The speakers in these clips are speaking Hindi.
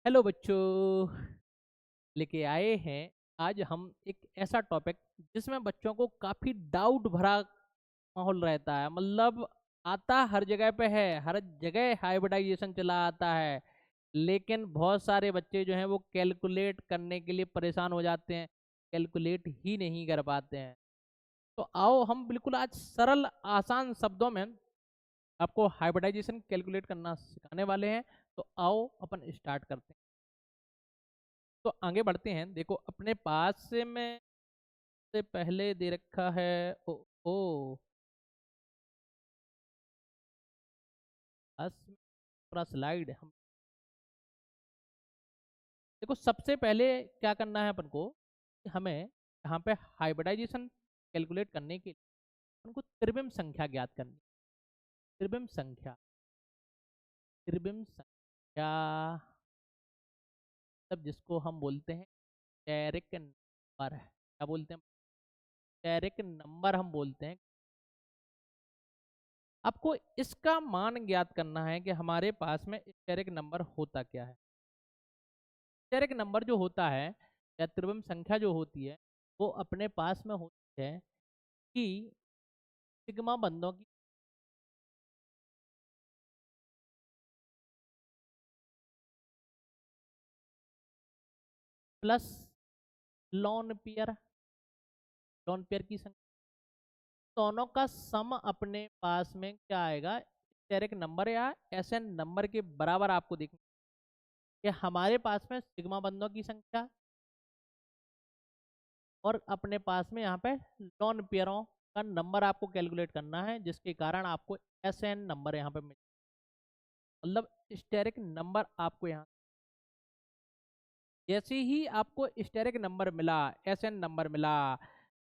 हेलो बच्चों, लेके आए हैं आज हम एक ऐसा टॉपिक जिसमें बच्चों को काफी डाउट भरा माहौल रहता है। मतलब आता हर जगह पे है, हर जगह हाइब्रिडाइजेशन चला आता है, लेकिन बहुत सारे बच्चे जो हैं वो कैलकुलेट करने के लिए परेशान हो जाते हैं, कैलकुलेट ही नहीं कर पाते हैं। तो आओ हम बिल्कुल आज सरल आसान शब्दों में आपको हाइब्रिडाइजेशन कैलकुलेट करना सिखाने वाले हैं। तो आओ अपन स्टार्ट करते हैं। तो आगे बढ़ते हैं। देखो अपने पास से मैं से पहले दे रखा है। ओ ओ बस पूरा स्लाइड हम देखो। सबसे पहले क्या करना है अपन को कि हमें यहाँ पे हाइब्रिडाइजेशन कैलकुलेट करने के लिए अपन को त्रिविम संख्या ज्ञात करनी है। त्रिविम संख्या, त्रिविम संख्या तब जिसको हम बोलते हैं स्टेरिक नंबर। क्या बोलते हैं? स्टेरिक नंबर हम बोलते हैं। आपको इसका मान ज्ञात करना है कि हमारे पास में स्टेरिक नंबर होता क्या है। स्टेरिक नंबर जो होता है या त्रिविम संख्या जो होती है वो अपने पास में होती है कि सिग्मा बंधों की प्लस लॉन पेयर की संख्या, दोनों का सम अपने पास में क्या आएगा? स्टेरिक नंबर या एसएन नंबर के बराबर आपको देखना कि हमारे पास में सिग्मा बंधों की संख्या और अपने पास में यहाँ पे लॉन पेयरों का नंबर आपको कैलकुलेट करना है, जिसके कारण आपको एसएन नंबर यहाँ पे मिल, मतलब स्टेरिक नंबर आपको यहाँ, जैसे ही आपको स्टेरिक नंबर मिला, एसएन नंबर मिला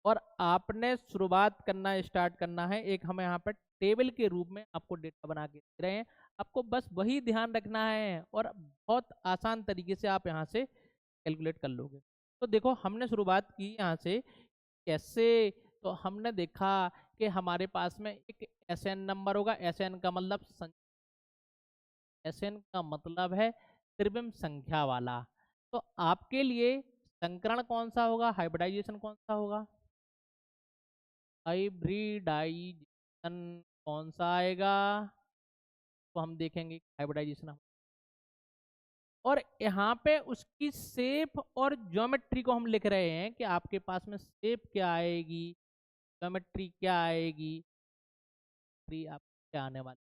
और आपने शुरुआत करना स्टार्ट करना है, एक हमें यहाँ पर टेबल के रूप में आपको डेटा बना के दे रहे हैं। आपको बस वही ध्यान रखना है और बहुत आसान तरीके से आप यहाँ से कैलकुलेट कर लोगे। तो देखो हमने शुरुआत की यहाँ से कैसे। तो हमने देखा कि हमारे पास में एक एसएन नंबर होगा। एसएन का मतलब है त्रिविम संख्या वाला। तो आपके लिए संकरण कौन सा होगा, हाइब्रिडाइजेशन कौन सा होगा? हाइब्रिडाइजेशन कौन सा आएगा? तो हम देखेंगे हाइब्रिडाइजेशन। और यहाँ पे उसकी शेप और ज्योमेट्री को हम लिख रहे हैं कि आपके पास में शेप क्या आएगी, ज्योमेट्री क्या आएगी, आप क्या आने वाली,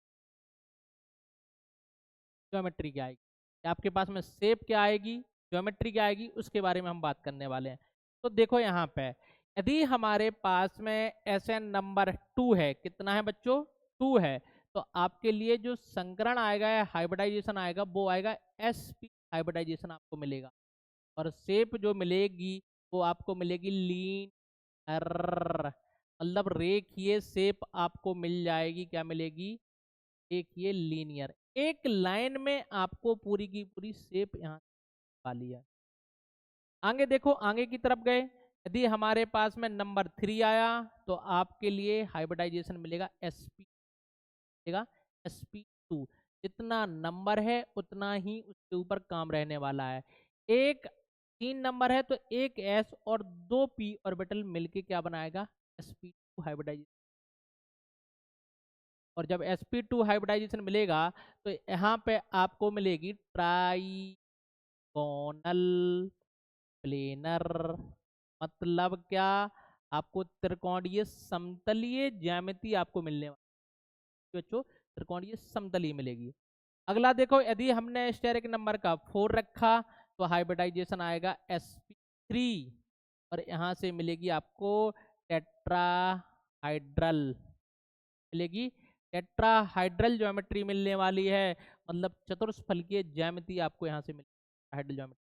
ज्योमेट्री क्या आएगी, आपके पास में शेप क्या आएगी, ज्योमेट्री क्या आएगी, उसके बारे में हम बात करने वाले हैं। तो देखो यहाँ पे यदि हमारे पास में एसएन नंबर 2 है, कितना है बच्चों? 2 है। तो आपके लिए जो संकरण आएगा या हाइब्रिडाइजेशन आएगा वो आएगा एसपी हाइब्रिडाइजेशन आपको मिलेगा। और शेप जो मिलेगी वो आपको मिलेगी लीनियर, मतलब रेखीय शेप आपको मिल जाएगी। क्या मिलेगी? एक ये लीनियर, एक लाइन में आपको पूरी की पूरी शेप यहाँ वाली है। आगे देखो, आगे की तरफ गए, यदि हमारे पास में नंबर 3 आया तो आपके लिए हाइब्रिडाइजेशन मिलेगा एसपी, मिलेगा sp2। जितना नंबर है उतना ही उसके ऊपर काम रहने वाला है। एक 3 नंबर है तो एक एस और 2 पी ऑर्बिटल मिलके क्या बनाएगा? sp2 hybridisation. और जब sp2 हाइब्रिडाइजेशन मिलेगा तो यहाँ पे आपको मिलेगी ट्राइगोनल प्लेनर। मतलब क्या? आपको त्रिकोणीय समतलीय ज्यामिति आपको मिलने वाली, बच्चों त्रिकोणीय समतलीय मिलेगी। अगला देखो, यदि हमने स्टेरिक नंबर का 4 रखा तो हाइब्रिडाइजेशन आएगा sp3 और यहाँ से मिलेगी आपको टेट्राहाइड्रल, मिलेगी टेट्राहाइड्रल ज्योमेट्री मिलने वाली है। मतलब चतुष्फलकीय ज्यामिति आपको यहाँ से मिलेगी, हाइड्रल ज्योमेट्री।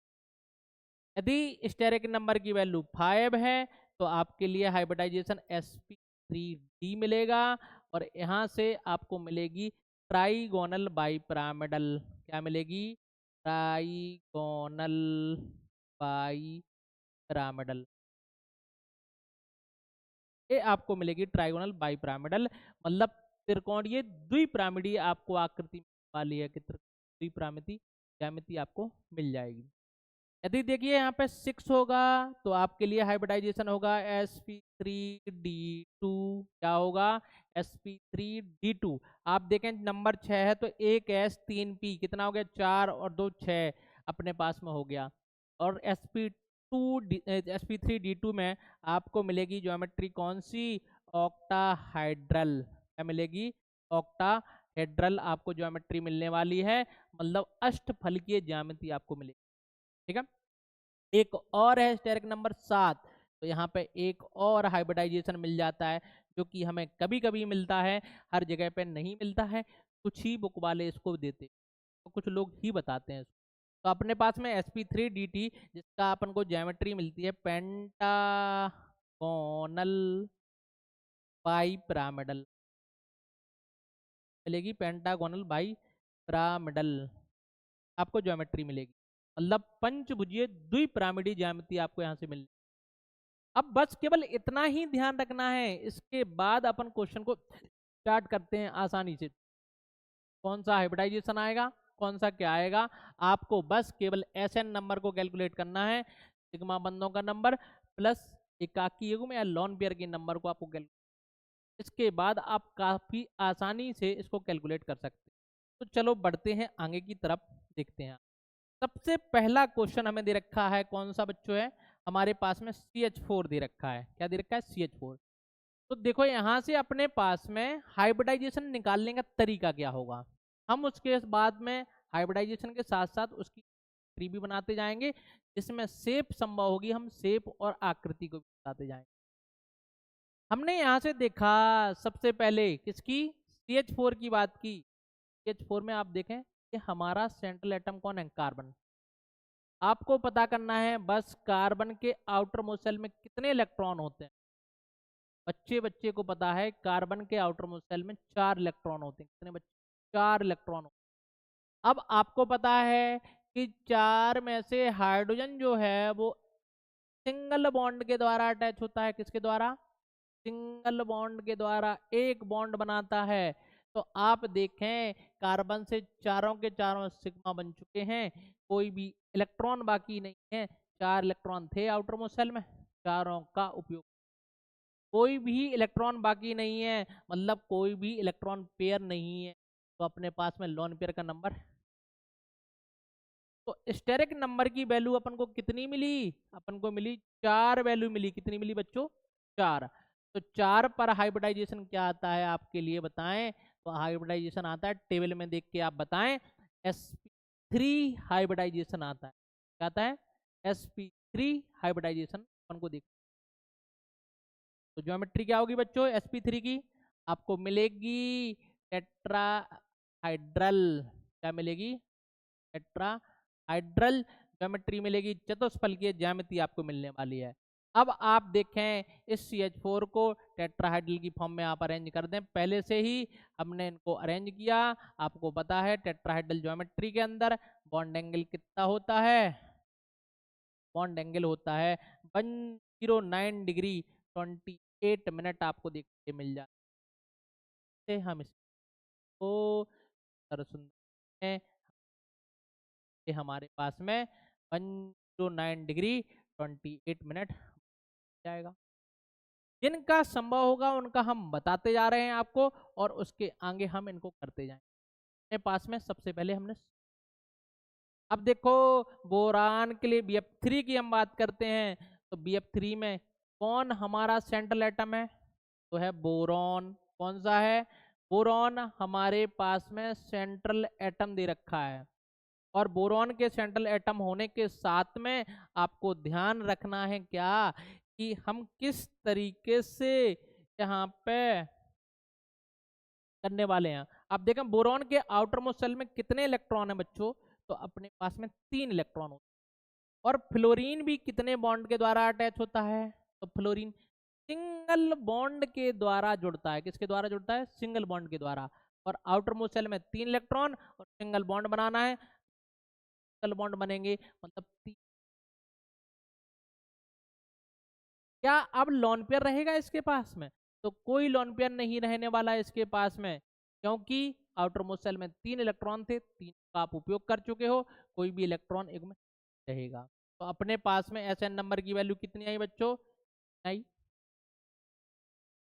यदि स्टेरिक नंबर की वैल्यू 5 है तो आपके लिए हाइब्रिडाइजेशन sp3d मिलेगा और यहाँ से आपको मिलेगी ट्राइगोनल बाईपिरामिडल। क्या मिलेगी? ट्राइगोनल बाईपिरामिडल, ये आपको मिलेगी ट्राइगोनल बाईपिरामिडल। मतलब त्रिकोणीय द्विपिरामिडीय आपको आकृति वाली है कि द्विपिरामिडी ज्यामिति आपको मिल जाएगी। यदि देखिए यहाँ पे 6 होगा तो आपके लिए हाइब्रिडाइजेशन होगा sp3d2, क्या होगा sp3d2। आप देखें नंबर 6 है तो 1s3p कितना हो गया 4 और 2 6 अपने पास में हो गया। और sp3d2 में आपको मिलेगी ज्योमेट्री कौन सी, ऑक्टाहाइड्रल। क्या मिलेगी, ऑक्टाहेड्रल आपको ज्योमेट्री मिलने वाली है, मतलब अष्टफलकीय ज्यामिति आपको मिलेगी। ठीक है, एक और है स्टेरिक नंबर 7, तो यहाँ पे एक और हाइब्रिडाइजेशन मिल जाता है जो कि हमें कभी कभी मिलता है, हर जगह पे नहीं मिलता है, कुछ ही बुक वाले इसको देते तो कुछ लोग ही बताते हैं इसको। तो अपने पास में sp3dt जिसका अपन को ज्योमेट्री मिलती है पेंटागोनल बाईपिरामिडल मिलेगी, पेंटागोनल बाईपिरामिडल आपको ज्योमेट्री मिलेगी, मतलब पंचभुजीय द्विपिरामिडीय ज्यामिति आपको यहाँ से मिलेगी। अब बस केवल इतना ही ध्यान रखना है, इसके बाद अपन क्वेश्चन को स्टार्ट करते हैं आसानी से। कौन सा हाइब्रिडाइजेशन आएगा, कौन सा क्या आएगा, आपको बस केवल SN नंबर को कैलकुलेट करना है, सिग्मा बंधों का नंबर प्लस एकाकी युग्म या लॉन पेयर के नंबर को आपको कैलकुलेट, इसके बाद आप काफी आसानी से इसको कैलकुलेट कर सकते हैं। तो चलो बढ़ते हैं आगे की तरफ, देखते हैं। सबसे पहला क्वेश्चन हमें दे रखा है कौन सा बच्चों है, हमारे पास में CH4 दे रखा है। क्या दे रखा है, CH4। तो देखो यहाँ से अपने पास में हाइब्रिडाइजेशन निकालने का तरीका क्या होगा, हम उसके बाद में हाइब्रिडाइजेशन के साथ साथ उसकी ट्री भी बनाते जाएंगे, जिसमें शेप संभव होगी हम शेप और आकृति को भी बताते जाएंगे। हमने यहाँ से देखा सबसे पहले किसकी, CH4 की बात की। CH4 में आप देखें कि हमारा सेंट्रल एटम कौन है, कार्बन। आपको पता करना है बस कार्बन के आउटर मोस्ट शेल में कितने इलेक्ट्रॉन होते हैं। बच्चे बच्चे को पता है कार्बन के आउटर मोस्ट शेल में 4 इलेक्ट्रॉन होते हैं। कितने बच्चे, 4 इलेक्ट्रॉन होते हैं। अब आपको पता है कि 4 में से हाइड्रोजन जो है वो सिंगल बॉन्ड के द्वारा अटैच होता है, किसके द्वारा, सिंगल बॉन्ड के द्वारा एक बॉन्ड बनाता है। तो आप देखें कार्बन से चारों के चारों सिग्मा बन चुके हैं, कोई भी इलेक्ट्रॉन बाकी नहीं है, 4 इलेक्ट्रॉन थे आउटर मोस्ट शेल में, चारों का उपयोग, कोई भी इलेक्ट्रॉन बाकी नहीं है, मतलब कोई भी इलेक्ट्रॉन पेयर नहीं है। तो अपने पास में लोन पेयर का नंबर, तो स्टेरिक नंबर की वैल्यू अपन को कितनी मिली, अपन को मिली 4 वैल्यू मिली, कितनी मिली बच्चों, 4। तो 4 पर हाइब्रिडाइजेशन क्या आता है आपके लिए बताएं, तो हाइब्रिडाइजेशन आता है टेबल में देख के आप बताएं, sp3 हाइब्रिडाइजेशन आता है। क्या आता है, sp3 हाइब्रिडाइजेशन अपन को देख। तो ज्योमेट्री क्या होगी बच्चों sp3 की, आपको मिलेगी टेट्राहाइड्रल। क्या मिलेगी, टेट्राहाइड्रल ज्योमेट्री मिलेगी, चतुष्फलकीय ज्यामिति आपको मिलने वाली है। अब आप देखें इस CH4 को टेट्राहाइड्रल की फॉर्म में आप अरेंज कर दें, पहले से ही हमने इनको अरेंज किया। आपको पता है टेट्राहाइड्रल ज्योमेट्री के अंदर बॉन्ड एंगल कितना होता है, बॉन्ड एंगल होता है 109 डिग्री 28 मिनट, आपको देखने मिल जाए। हम इसको सुनते हैं, हमारे पास में 109 डिग्री 28 मिनट जाएगा। जिनका संभव होगा उनका हम बताते जा रहे हैं आपको, और उसके आगे हम इनको करते जाएंगे। अपने पास में सबसे पहले हमने, अब देखो बोरान के लिए BF3 की हम बात करते हैं, तो BF3 में कौन हमारा सेंट्रल एटम है, तो है बोरॉन। कौन सा है, बोरॉन हमारे पास में सेंट्रल एटम दे रखा है। और बोरॉन के सेंट्रल एटम होने के साथ में आपको ध्यान रखना है क्या, कि हम किस तरीके से यहाँ पे करने वाले हैं। आप देखें बोरॉन के आउटर मोस्ट शेल में कितने इलेक्ट्रॉन है बच्चों, तो अपने पास में 3 इलेक्ट्रॉन होते हैं। और फ्लोरीन भी कितने बॉन्ड के द्वारा अटैच होता है, तो फ्लोरीन सिंगल बॉन्ड के द्वारा जुड़ता है, किसके द्वारा जुड़ता है, सिंगल बॉन्ड के द्वारा। और आउटर मोस्ट शेल में 3 इलेक्ट्रॉन और सिंगल बॉन्ड बनाना है, सिंगल बॉन्ड बनेंगे मतलब क्या अब लॉन पेयर रहेगा इसके पास में, तो कोई लॉन पेयर नहीं रहने वाला है इसके पास में, क्योंकि आउटर मोस्ट शेल में 3 इलेक्ट्रॉन थे, 3 का आप उपयोग कर चुके हो, कोई भी इलेक्ट्रॉन एक में रहेगा। तो अपने पास में एसएन नंबर की वैल्यू कितनी आई बच्चों? आई।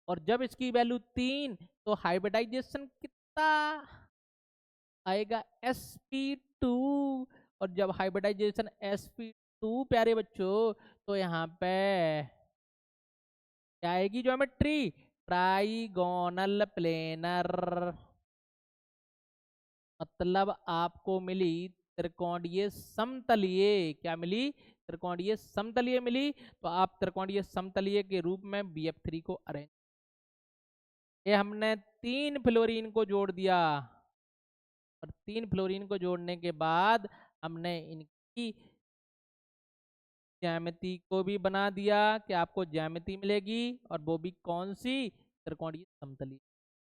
और जब इसकी वैल्यू 3, तो हाइब्रिडाइजेशन कितना आएगा? sp2। और जब हाइब्रिडाइजेशन sp2 प्यारे बच्चों, तो यहाँ पे क्या आएगी ज्योमेट्री? Trigonal planar. मतलब आपको मिली त्रिकोणीय समतलीय। क्या मिली? त्रिकोणीय समतलीय मिली। तो आप त्रिकोणीय समतलीय के रूप में BF3 को अरेंज, ये हमने 3 फ्लोरीन को जोड़ दिया, और 3 फ्लोरीन को जोड़ने के बाद हमने इनकी ज्यामिति को भी बना दिया कि आपको ज्यामिति मिलेगी, और वो भी कौन सी? त्रिकोणीय समतलीय।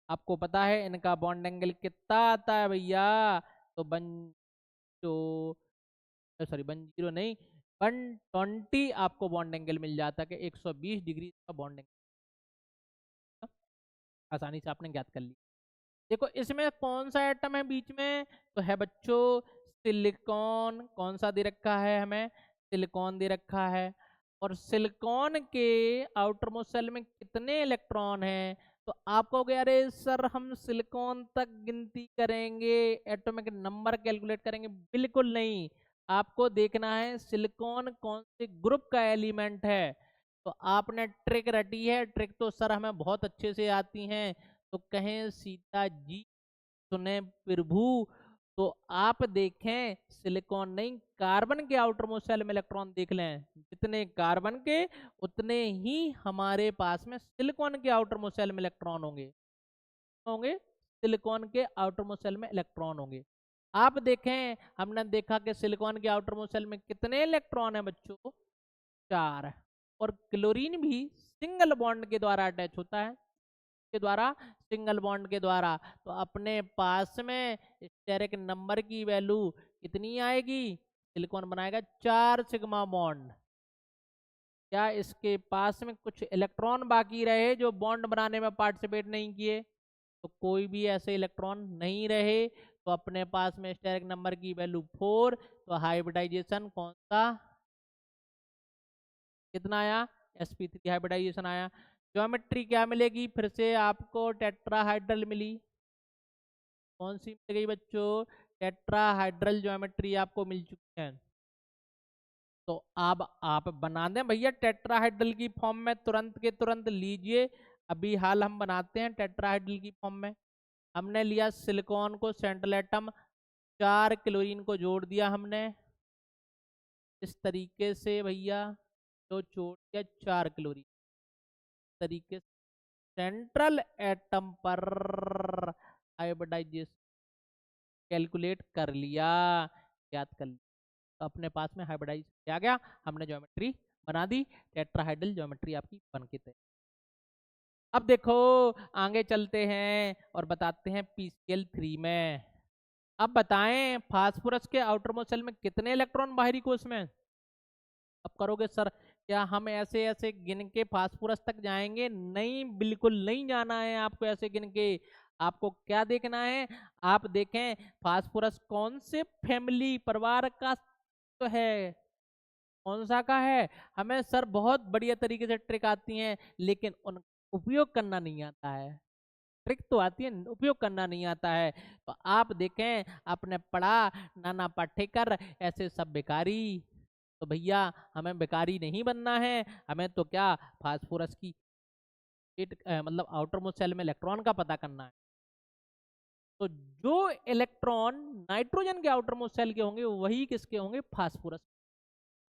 आपको पता है इनका बॉन्ड एंगल कितना आता है भैया? तो वन जो सॉरी 10 नहीं, 120 आपको बॉन्ड एंगल मिल जाता है कि 120 डिग्री का बॉन्ड एंगल आसानी से आपने ज्ञात कर ली। देखो इसमें कौन सा एटम है बीच में? तो है बच्चों सिलिकॉन। कौन सा दे रखा है हमें? सिलिकॉन दे रखा है। और सिलिकॉन के आउटर मोस्ट शेल में कितने इलेक्ट्रॉन हैं? तो आप कहोगे अरे सर हम सिलिकॉन तक गिनती करेंगे, एटॉमिक नंबर कैलकुलेट करेंगे? बिल्कुल नहीं। आपको देखना है सिलिकॉन कौन से ग्रुप का एलिमेंट है। तो आपने ट्रिक रटी है, ट्रिक तो सर हमें बहुत अच्छे से आती हैं। तो कहें सीता जी सुने प्रभु। तो आप देखें सिलिकॉन नहीं, कार्बन के आउटर मोस्ट शेल में इलेक्ट्रॉन देख लें, जितने कार्बन के उतने ही हमारे पास में सिलिकॉन के आउटर मोस्ट शेल में इलेक्ट्रॉन होंगे। होंगे सिलिकॉन के आउटर मोस्ट शेल में इलेक्ट्रॉन होंगे। आप देखें, हमने देखा कि सिलिकॉन के आउटर मोस्ट शेल में कितने इलेक्ट्रॉन है बच्चों? 4। और क्लोरीन भी सिंगल बॉन्ड के द्वारा अटैच होता है, के द्वारा, सिंगल बॉन्ड के द्वारा। तो अपने पास में स्टेरिक नंबर की वैल्यू कितनी आएगी? सिलिकॉन बनाएगा 4 सिग्मा बॉन्ड। क्या इसके पास में कुछ इलेक्ट्रॉन बाकी रहे जो बॉन्ड बनाने में पार्टिसिपेट नहीं किए? तो कोई भी ऐसे इलेक्ट्रॉन नहीं रहे। तो अपने पास में स्टेरिक नंबर की वैल्यू 4। तो हाइब्रिडाइजेशन कौन सा कितना आया? sp3 हाइब्रिडाइजेशन आया। ज्योमेट्री क्या मिलेगी? फिर से आपको टेट्राहाइड्रल मिली। कौन सी मिल गई बच्चों? टेट्राहाइड्रल ज्योमेट्री आपको मिल चुकी है। तो अब आप बना दें भैया टेट्राहाइड्रल की फॉर्म में, तुरंत के तुरंत लीजिए। अभी हाल हम बनाते हैं टेट्राहाइड्रल की फॉर्म में। हमने लिया सिलिकॉन को सेंट्रल एटम, 4 क्लोरीन को जोड़ दिया हमने इस तरीके से भैया, तो जोड़ दिया 4 क्लोरीन तरीके से सेंट्रल एटम पर हाइब्रिडाइजेशन कैलकुलेट कर लिया, याद कर लिया। तो अपने पास में हाइब्रिडाइज आ गया, हमने ज्योमेट्री बना दी, टेट्राहाइड्रल ज्योमेट्री आपकी बन के तैयार। अब देखो आगे चलते हैं और बताते हैं PCl3 में। अब बताएं फास्फोरस के आउटर मोस्ट शेल में कितने इलेक्ट्रॉन बाहरी कोश में? अब करोगे सर क्या हम ऐसे ऐसे गिन के फास्फोरस तक जाएंगे? नहीं, बिल्कुल नहीं जाना है आपको ऐसे गिन के। आपको क्या देखना है? आप देखें फास्फोरस कौन से फैमिली परिवार का तो है, कौन सा का है। हमें सर बहुत बढ़िया तरीके से ट्रिक आती हैं, लेकिन उन उपयोग करना नहीं आता है। ट्रिक तो आती है, उपयोग करना नहीं आता है। तो आप देखें आपने पढ़ा नाना पाटेकर ऐसे सब बेकारी। तो भैया हमें बेकारी नहीं बनना है, हमें तो क्या फास्फोरस की मतलब आउटर मोस्ट शेल में इलेक्ट्रॉन का पता करना है। तो जो इलेक्ट्रॉन नाइट्रोजन के आउटर मोस्ट शेल के होंगे वही किसके होंगे? फास्फोरस।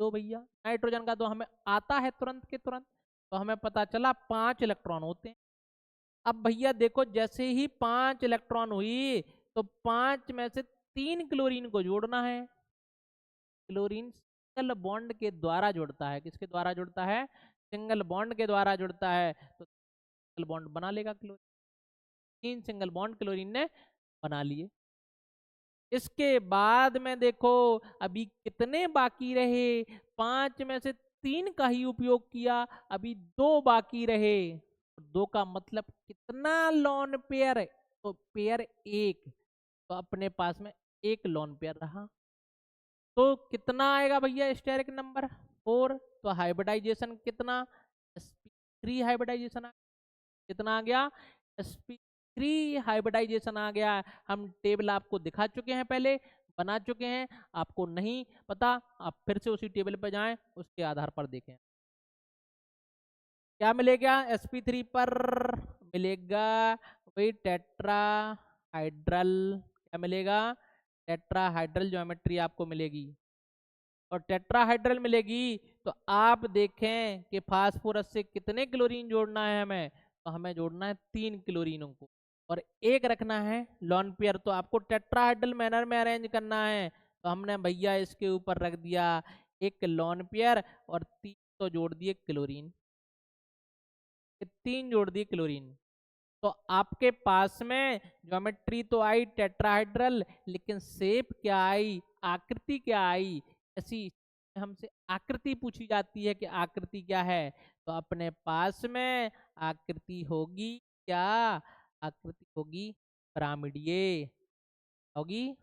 तो भैया नाइट्रोजन का तो हमें आता है तुरंत के तुरंत, तो हमें पता चला 5 इलेक्ट्रॉन होते हैं। अब भैया देखो जैसे ही 5 इलेक्ट्रॉन हुई, तो 5 में से 3 क्लोरीन को जोड़ना है। क्लोरीन सिंगल बॉन्ड के द्वारा जुड़ता है, किसके द्वारा जुड़ता है? सिंगल बॉन्ड के द्वारा जुड़ता है। तो सिंगल बॉन्ड बना लेगा क्लोरीन, 3 सिंगल बॉन्ड क्लोरीन ने बना लिए। इसके बाद में देखो अभी कितने बाकी रहे? 5 में से 3 का ही उपयोग किया, अभी 2 बाकी रहे। 2 का मतलब कितना लोन पेयर तो पेयर एक, तो अपने पास में एक लोन पेयर रहा। तो कितना आएगा भैया स्टेरिक नंबर 4। तो हाइब्रिडाइजेशन कितना, sp3 हाइब्रिडाइजेशन कितना आ गया, sp3 हाइब्रिडाइजेशन आ गया। हम टेबल आपको दिखा चुके हैं, पहले बना चुके हैं। आपको नहीं पता, आप फिर से उसी टेबल पर जाएं, उसके आधार पर देखें क्या मिलेगा। sp3 पर मिलेगा वही टेट्राहाइड्रल, क्या मिलेगा, टेट्राहाइड्रल ज्योमेट्री आपको मिलेगी। और टेट्राहाइड्रल मिलेगी तो आप देखें कि फास्फोरस से कितने क्लोरीन जोड़ना है हमें, तो हमें जोड़ना है 3 क्लोरीनों को, और एक रखना है लॉन पेयर। तो आपको टेट्राहाइड्रल मैनर में अरेंज करना है, तो हमने भैया इसके ऊपर रख दिया एक लॉन पेयर और 3 तो जोड़ दिए क्लोरीन, 3 जोड़ दिए क्लोरीन। तो आपके पास में ज्योमेट्री तो आई टेट्राहाइड्रल, लेकिन शेप क्या आई, आकृति क्या आई। ऐसी हमसे आकृति पूछी जाती है कि आकृति क्या है, तो अपने पास में आकृति होगी क्या, आकृति होगी पिरामिडीय, होगी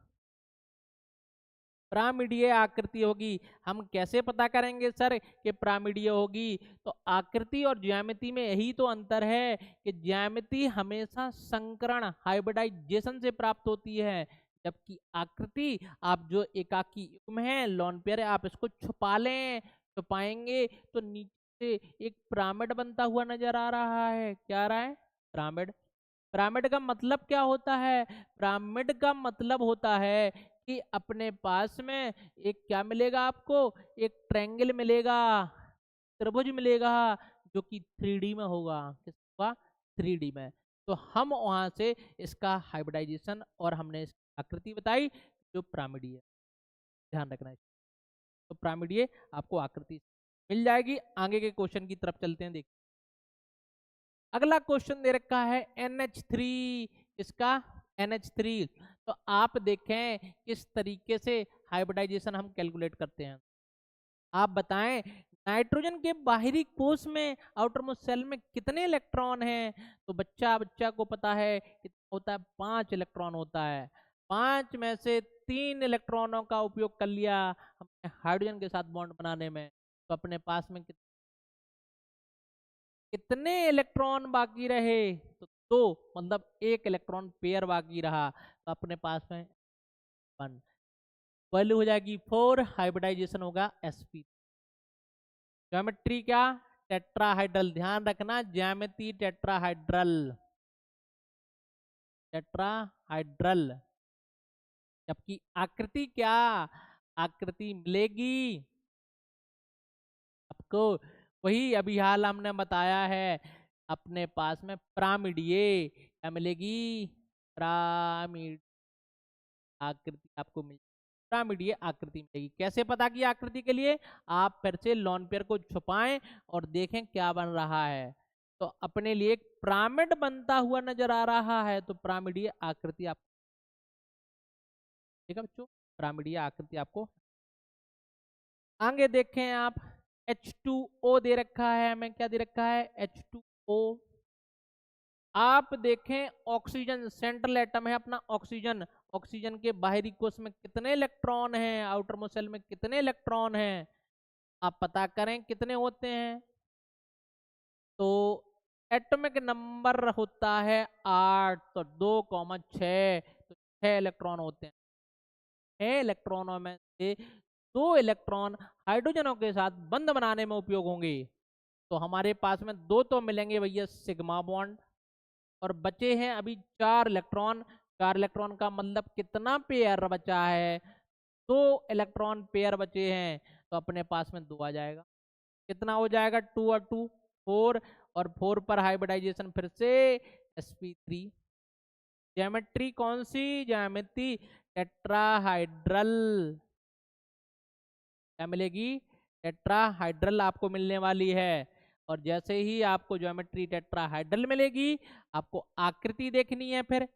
पिरामिडीय आकृति होगी। हम कैसे पता करेंगे सर कि पिरामिडीय होगी, तो आकृति और ज्यामिति में यही तो अंतर है कि ज्यामिति हमेशा संकरण हाइब्रिडाइजेशन से प्राप्त होती है, जबकि आकृति आप जो एकाकी युग्म है लॉन पेयर है, आप इसको छुपा लें, छुपाएंगे तो नीचे से एक पिरामिड बनता हुआ नजर आ रहा है। क्या आ रहा है, पिरामिड। पिरामिड का मतलब क्या होता है, पिरामिड का मतलब होता है कि अपने पास में एक क्या मिलेगा आपको, एक ट्रायंगल मिलेगा, त्रिभुज मिलेगा, जो कि 3D में होगा। किस होगा, 3D में। तो हम वहां से इसका हाइब्रिडाइजेशन और हमने इसकी आकृति बताई जो पिरामिडीय है, ध्यान रखना है। तो पिरामिडीय आपको आकृति मिल जाएगी। आगे के क्वेश्चन की तरफ चलते हैं, देखिए अगला क्वेश्चन दे रखा है NH3, इसका NH3। तो आप देखें किस तरीके से हाइब्रिडाइजेशन हम कैलकुलेट करते हैं। आप बताएं नाइट्रोजन के बाहरी कोश में आउटर मोस्ट सेल में कितने इलेक्ट्रॉन हैं, तो बच्चा को पता है कितना होता है, 5 इलेक्ट्रॉन होता है। 5 में से 3 इलेक्ट्रॉनों का उपयोग कर लिया हमने हाइड्रोजन के साथ बॉन्ड बनाने में, तो अपने पास में कितने इलेक्ट्रॉन बाकी रहे, तो 2, मतलब एक इलेक्ट्रॉन पेयर बाकी रहा, तो अपने पास में 1, वैल्यू हो जाएगी 4, हाइब्रिडाइजेशन होगा sp। ज्योमेट्री क्या, टेट्राहाइड्रल, ध्यान रखना ज्यामिति टेट्राहाइड्रल, टेट्राहाइड्रल। जबकि आकृति क्या, आकृति मिलेगी आपको वही अभी हाल हमने बताया है, अपने पास में पिरामिडीय क्या मिलेगी, पिरामिड आकृति आपको मिल, पिरामिडीय आकृति मिलेगी। कैसे पता की आकृति के लिए, आप फिर से लॉन पेयर को छुपाएं और देखें क्या बन रहा है। तो अपने लिए एक पिरामिड बनता हुआ नजर आ रहा है, तो पिरामिडीय आकृति आप, ठीक है बच्चों, पिरामिडीय आकृति आपको। आगे देखें आप, H2O दे रखा है हमें, क्या दे रखा है, H2O। आप देखें ऑक्सीजन सेंट्रल एटम है अपना ऑक्सीजन, ऑक्सीजन के बाहरी कोश में कितने इलेक्ट्रॉन हैं, आउटर मोस्ट शेल में कितने इलेक्ट्रॉन हैं, आप पता करें कितने होते हैं। तो एटॉमिक नंबर होता है 8, तो 2,6, तो 6 इलेक्ट्रॉन होते हैं। 6 इलेक्ट्रॉनों में से 2 इलेक्ट्रॉन हाइड्रोजनों के साथ बंध बनाने में उपयोग होंगे, तो हमारे पास में 2 तो मिलेंगे भैया सिग्मा बॉन्ड, और बचे हैं अभी 4 इलेक्ट्रॉन। 4 इलेक्ट्रॉन का मतलब कितना पेयर बचा है, 2 इलेक्ट्रॉन पेयर बचे हैं, तो अपने पास में 2 आ जाएगा। कितना हो जाएगा, 2 और 2 4, और 4 पर हाइब्रिडाइजेशन फिर से sp3। ज्योमेट्री कौन सी, ज्योमेट्री टेट्राहाइड्रल, क्या मिलेगी, टेट्राहाइड्रल आपको मिलने वाली है। और जैसे ही आपको ज्योमेट्री टेट्राहाइड्रल मिलेगी, आपको आकृति देखनी है फिर,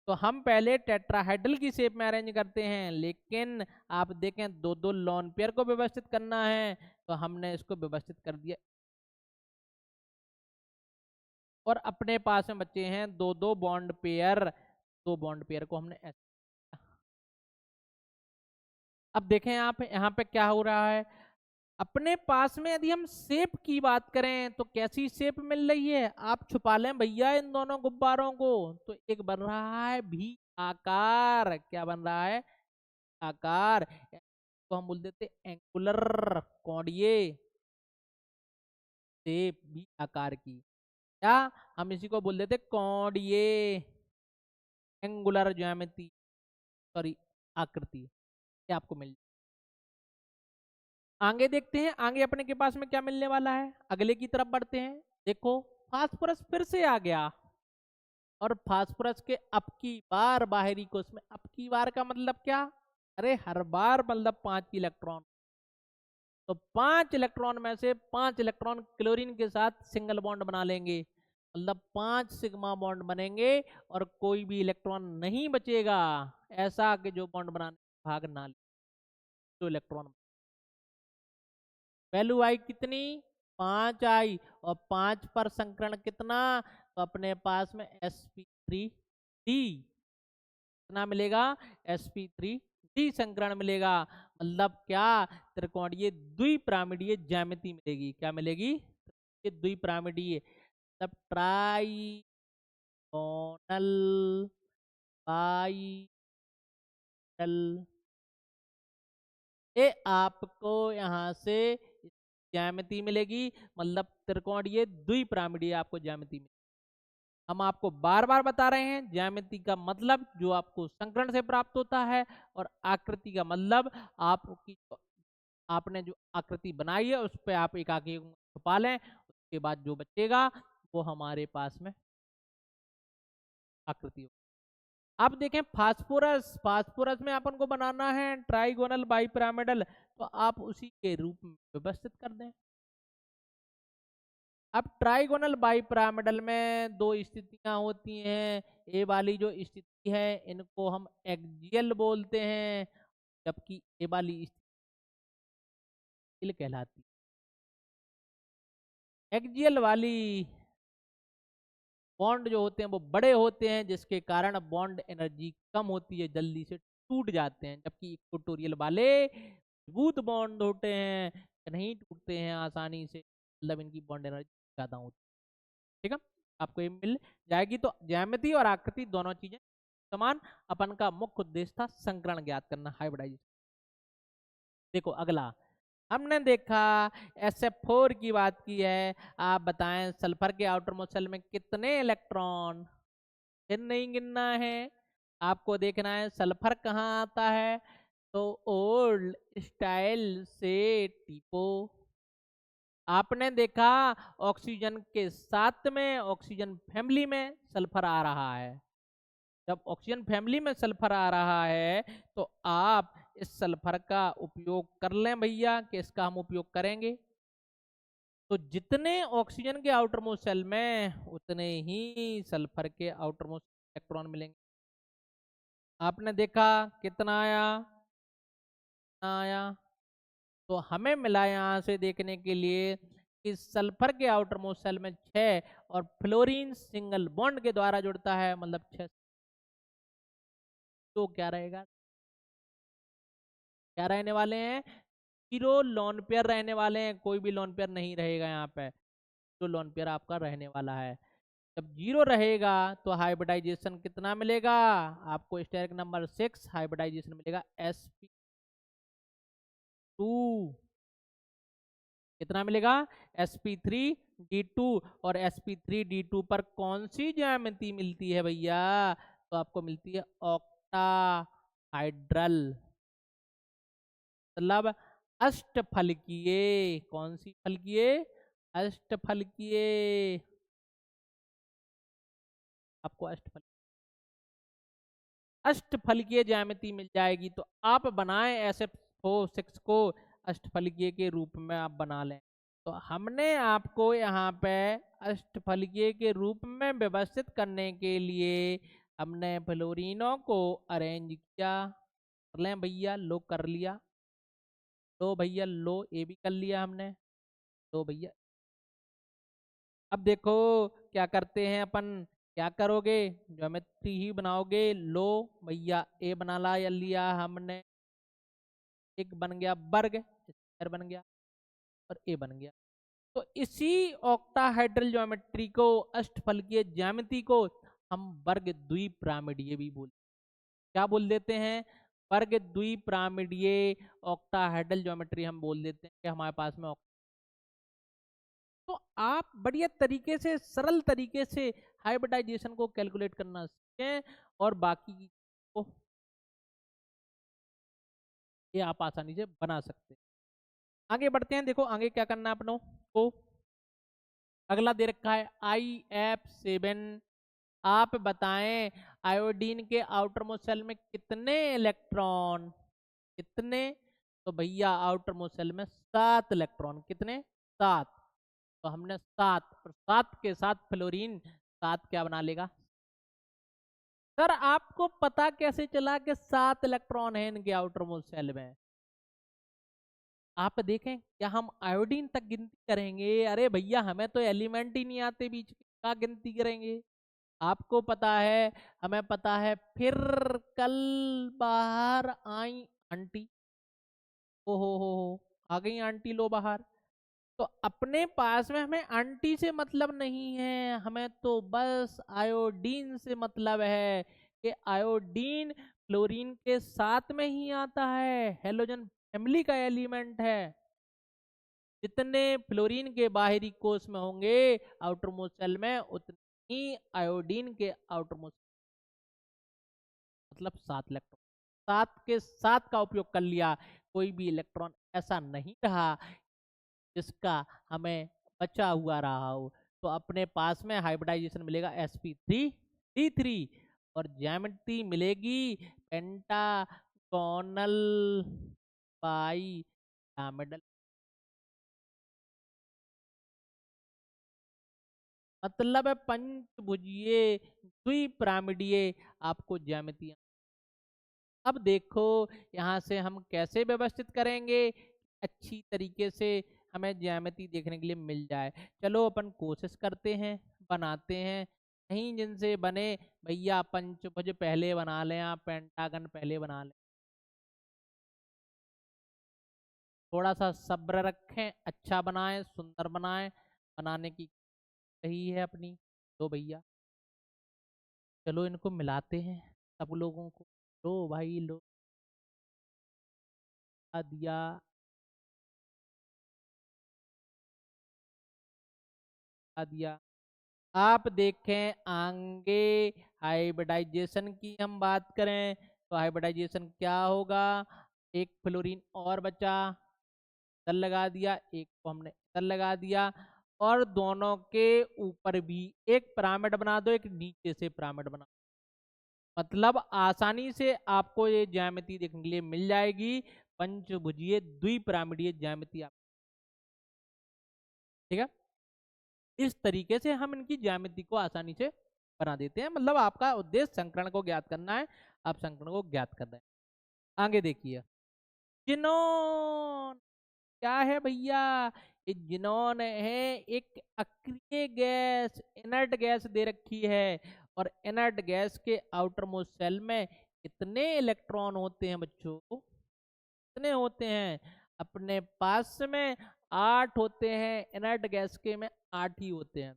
तो हम पहले टेट्राहाइड्रल की शेप में अरेंज करते हैं, लेकिन आप देखें 2-2 लॉन पेयर को व्यवस्थित करना है, तो हमने इसको व्यवस्थित कर दिया। और अपने पास में बचे हैं 2-2 बॉन्ड पेयर, दो बॉन्ड पेयर को हमने ऐसे। अब देखें आप यहाँ पे क्या हो रहा है, अपने पास में यदि हम शेप की बात करें तो कैसी शेप मिल रही है, आप छुपा लें भैया इन दोनों गुब्बारों को, तो एक बन रहा है भी आकार। क्या बन रहा है, आकार। तो हम बोल देते एंगुलर कोणीय शेप, भी आकार की, या हम इसी को बोल देते कोणीय एंगुलर ज्यामिति, सॉरी आकृति। ये आपको मिल। आगे देखते हैं, आगे अपने के पास में क्या मिलने वाला है, अगले की तरफ बढ़ते हैं। देखो फास्फोरस फिर से आ गया, और फास्फोरस के अब की बार बाहरी कोश में, अब की बार का मतलब क्या, अरे हर बार मतलब 5 इलेक्ट्रॉन। तो 5 इलेक्ट्रॉन में से 5 इलेक्ट्रॉन क्लोरीन के साथ सिंगल बॉन्ड बना लेंगे, मतलब 5 सिग्मा बॉन्ड बनेंगे, और कोई भी इलेक्ट्रॉन नहीं बचेगा ऐसा कि जो बॉन्ड बनाने भाग ना ले। जो इलेक्ट्रॉन वैल्यू आई कितनी, 5 आई, और 5 पर संकरण कितना, तो अपने पास में sp3d कितना मिलेगा, sp3d संकरण मिलेगा। मतलब क्या, त्रिकोणीय द्विपिरामिडीय ज्यामिति मिलेगी। क्या मिलेगी, द्विपिरामिडीय, मतलब ट्राइगोनल बाइडल। ये आपको यहाँ से ज्यामिति मिलेगी, मतलब त्रिकोणीय द्विपिरामिडीय आपको ज्यामिति मिलेगी। हम आपको बार बार बता रहे हैं, ज्यामिति का मतलब जो आपको संकरण से प्राप्त होता है, और आकृति का मतलब आपकी आपने जो आकृति बनाई है उस पर आप एकाकी छुपा लें, उसके बाद जो बचेगा वो हमारे पास में आकृति हो। अब देखें फास्फोरस, फास्फोरस में अपन को बनाना है ट्राइगोनल बाइपिरामिडल, तो आप उसी के रूप में व्यवस्थित कर दें। अब ट्राइगोनल बाइपिरामिडल में दो स्थितियां होती हैं, ए वाली जो स्थिति है इनको हम एक्सियल बोलते हैं, जबकि ए वाली स्थिति कहलाती है। एक्सियल वाली बॉन्ड जो होते हैं वो बड़े होते हैं, जिसके कारण बॉन्ड एनर्जी कम होती है, जल्दी से टूट जाते हैं, जबकि इक्वेटोरियल वाले मजबूत बॉन्ड होते हैं, नहीं टूटते हैं आसानी से, मतलब इनकी बॉन्ड एनर्जी ज़्यादा होती है। ठीक है, आपको ये मिल जाएगी। तो ज्यामिति और आकृति दोनों चीजें समान, अपन का मुख्य उद्देश्य था संकरण ज्ञात करना, हाइब्रिडाइजेशन। देखो अगला हमने देखा SF4 की बात की है, आप बताएं सल्फर के आउटर मोस्ट शेल में कितने इलेक्ट्रॉन, फिर नहीं गिनना है, आपको देखना है सल्फर कहाँ आता है, तो ओल्ड स्टाइल से टीपो। आपने देखा ऑक्सीजन के साथ में, ऑक्सीजन फैमिली में सल्फर आ रहा है, जब ऑक्सीजन फैमिली में सल्फर आ रहा है तो आप इस सल्फर का उपयोग कर लें भैया, कि इसका हम उपयोग करेंगे। तो जितने ऑक्सीजन के आउटर मोस्ट शेल में उतने ही सल्फर के आउटर मोस्ट इलेक्ट्रॉन मिलेंगे। आपने देखा कितना आया, कितना आया, तो हमें मिला यहाँ से देखने के लिए कि सल्फर के आउटर मोस्ट शेल में 6, और फ्लोरीन सिंगल बॉन्ड के द्वारा जुड़ता है, मतलब 6। तो क्या रहेगा, क्या रहने वाले हैं, 0 लोन पेयर रहने वाले हैं, कोई भी लोन पेयर नहीं रहेगा यहाँ पे, जो लोन पेयर आपका रहने वाला है। जब 0 रहेगा तो हाइब्रिडाइजेशन कितना मिलेगा आपको, स्टेरिक नंबर 6 हाइब्रिडाइजेशन मिलेगा sp2, कितना मिलेगा sp3d2। और sp3d2 पर कौन सी ज्यामिति मिलती है भैया, तो आपको मिलती है ऑक्टाहाइड्रल, मतलब अष्टफलकीय। कौन सी फलकीय, अष्टफलकीय, आपको अष्टफलकीय ज्यामिति मिल जाएगी। तो आप बनाएं SF4 को अष्टफलकीय के रूप में आप बना लें। तो हमने आपको यहाँ पे अष्टफलकीय के रूप में व्यवस्थित करने के लिए हमने फ्लोरीनों को अरेंज किया, कर लें भैया, लो कर लिया, लो भैया लो, ये भी कर लिया हमने, लो भैया। अब देखो क्या करते हैं अपन, क्या करोगे, ज्योमेट्री ही बनाओगे। लो भैया ए बना ला या लिया हमने, एक बन गया वर्ग, स्क्वायर बन गया और ए बन गया। तो इसी ऑक्टाहेड्रल ज्योमेट्री को, अष्टफलकीय ज्यामिति को हम वर्ग द्विपिरामिडीय भी बोल, क्या बोल देते हैं, वर्ग द्विपिरामिडीय ऑक्टाहेड्रल ज्योमेट्री हम बोल देते हैं कि हमारे पास में। तो आप बढ़िया तरीके से, सरल तरीके से हाइब्रिडाइजेशन को कैलकुलेट करना सीखें और बाकी को ये आप आसानी से बना सकते हैं। आगे बढ़ते हैं, देखो आगे क्या करना है अपनों को। अगला दे रखा है IF7। आप बताएं आयोडीन के आउटर मोस्ट शेल में कितने इलेक्ट्रॉन, कितने, तो भैया आउटर मोस्ट शेल में 7 इलेक्ट्रॉन, कितने, 7। तो हमने 7 और 7 के साथ फ्लोरीन 7 क्या बना लेगा। सर आपको पता कैसे चला कि 7 इलेक्ट्रॉन है इनके आउटर मोस्ट शेल में। आप देखें क्या हम आयोडीन तक गिनती करेंगे, अरे भैया हमें तो एलिमेंट ही नहीं आते बीच के, क्या गिनती करेंगे। आपको पता है, हमें पता है। फिर कल बाहर आई आंटी, ओ हो, आ गई आंटी, लो बाहर। तो अपने पास में हमें आंटी से मतलब नहीं है, हमें तो बस आयोडीन से मतलब है कि आयोडीन फ्लोरीन के साथ में ही आता है, हेलोजन फैमिली का एलिमेंट है। जितने फ्लोरीन के बाहरी कोश में होंगे आउटर मोस्ट शेल में, उतनी ही आयोडीन के आउटर मोस्ट, मतलब 7 इलेक्ट्रॉन, 7 के 7 का उपयोग कर लिया। कोई भी इलेक्ट्रॉन ऐसा नहीं रहा जिसका हमें बचा हुआ रहा हो। तो अपने पास में हाइब्रिडाइजेशन मिलेगा sp3d3 और ज्यामिति मिलेगी पेंटागोनल पाइरामिडल, मतलब है पंचभुजीय द्विपिरामिडीय आपको ज्यामिति। अब देखो यहाँ से हम कैसे व्यवस्थित करेंगे अच्छी तरीके से हमें ज्यामिति देखने के लिए मिल जाए। चलो अपन कोशिश करते हैं, बनाते हैं। कहीं जिनसे बने भैया पंचभुज पहले बना लें, आप पेंटागन पहले बना लें, थोड़ा सा सब्र रखें, अच्छा बनाएं, सुंदर बनाएं, बनाने की सही है अपनी। तो भैया चलो इनको मिलाते हैं सब लोगों को। लो भाई लो, दिया, दिया। आप देखें आगे हाइब्रिडाइजेशन की हम बात करें तो हाइब्रिडाइजेशन क्या होगा, एक फ्लोरीन और बचा, इधर लगा दिया, एक को हमने इधर लगा दिया, और दोनों के ऊपर भी एक पिरामिड बना दो, एक नीचे से पिरामिड बना, मतलब आसानी से आपको ये ज्यामिति देखने के लिए मिल जाएगी, पंचभुजीय द्विपिरामिडीय ज्यामिति आप, ठीक है। इस तरीके से हम इनकी ज्यामिति को आसानी से बना देते हैं, मतलब आपका उद्देश्य संकरण को ज्ञात करना है, आप संकरण को ज्ञात कर रहे हैं। आगे देखिए, जिनोन क्या है भैया, ये जिनोन है एक अक्रिय गैस, इनर्ट गैस दे रखी है, और इनर्ट गैस के आउटर मोस्ट शेल में कितने इलेक्ट्रॉन होते हैं बच्चों, कितने होते हैं, अपने पास में 8 होते हैं, इनर्ट गैस के में 8 ही होते हैं।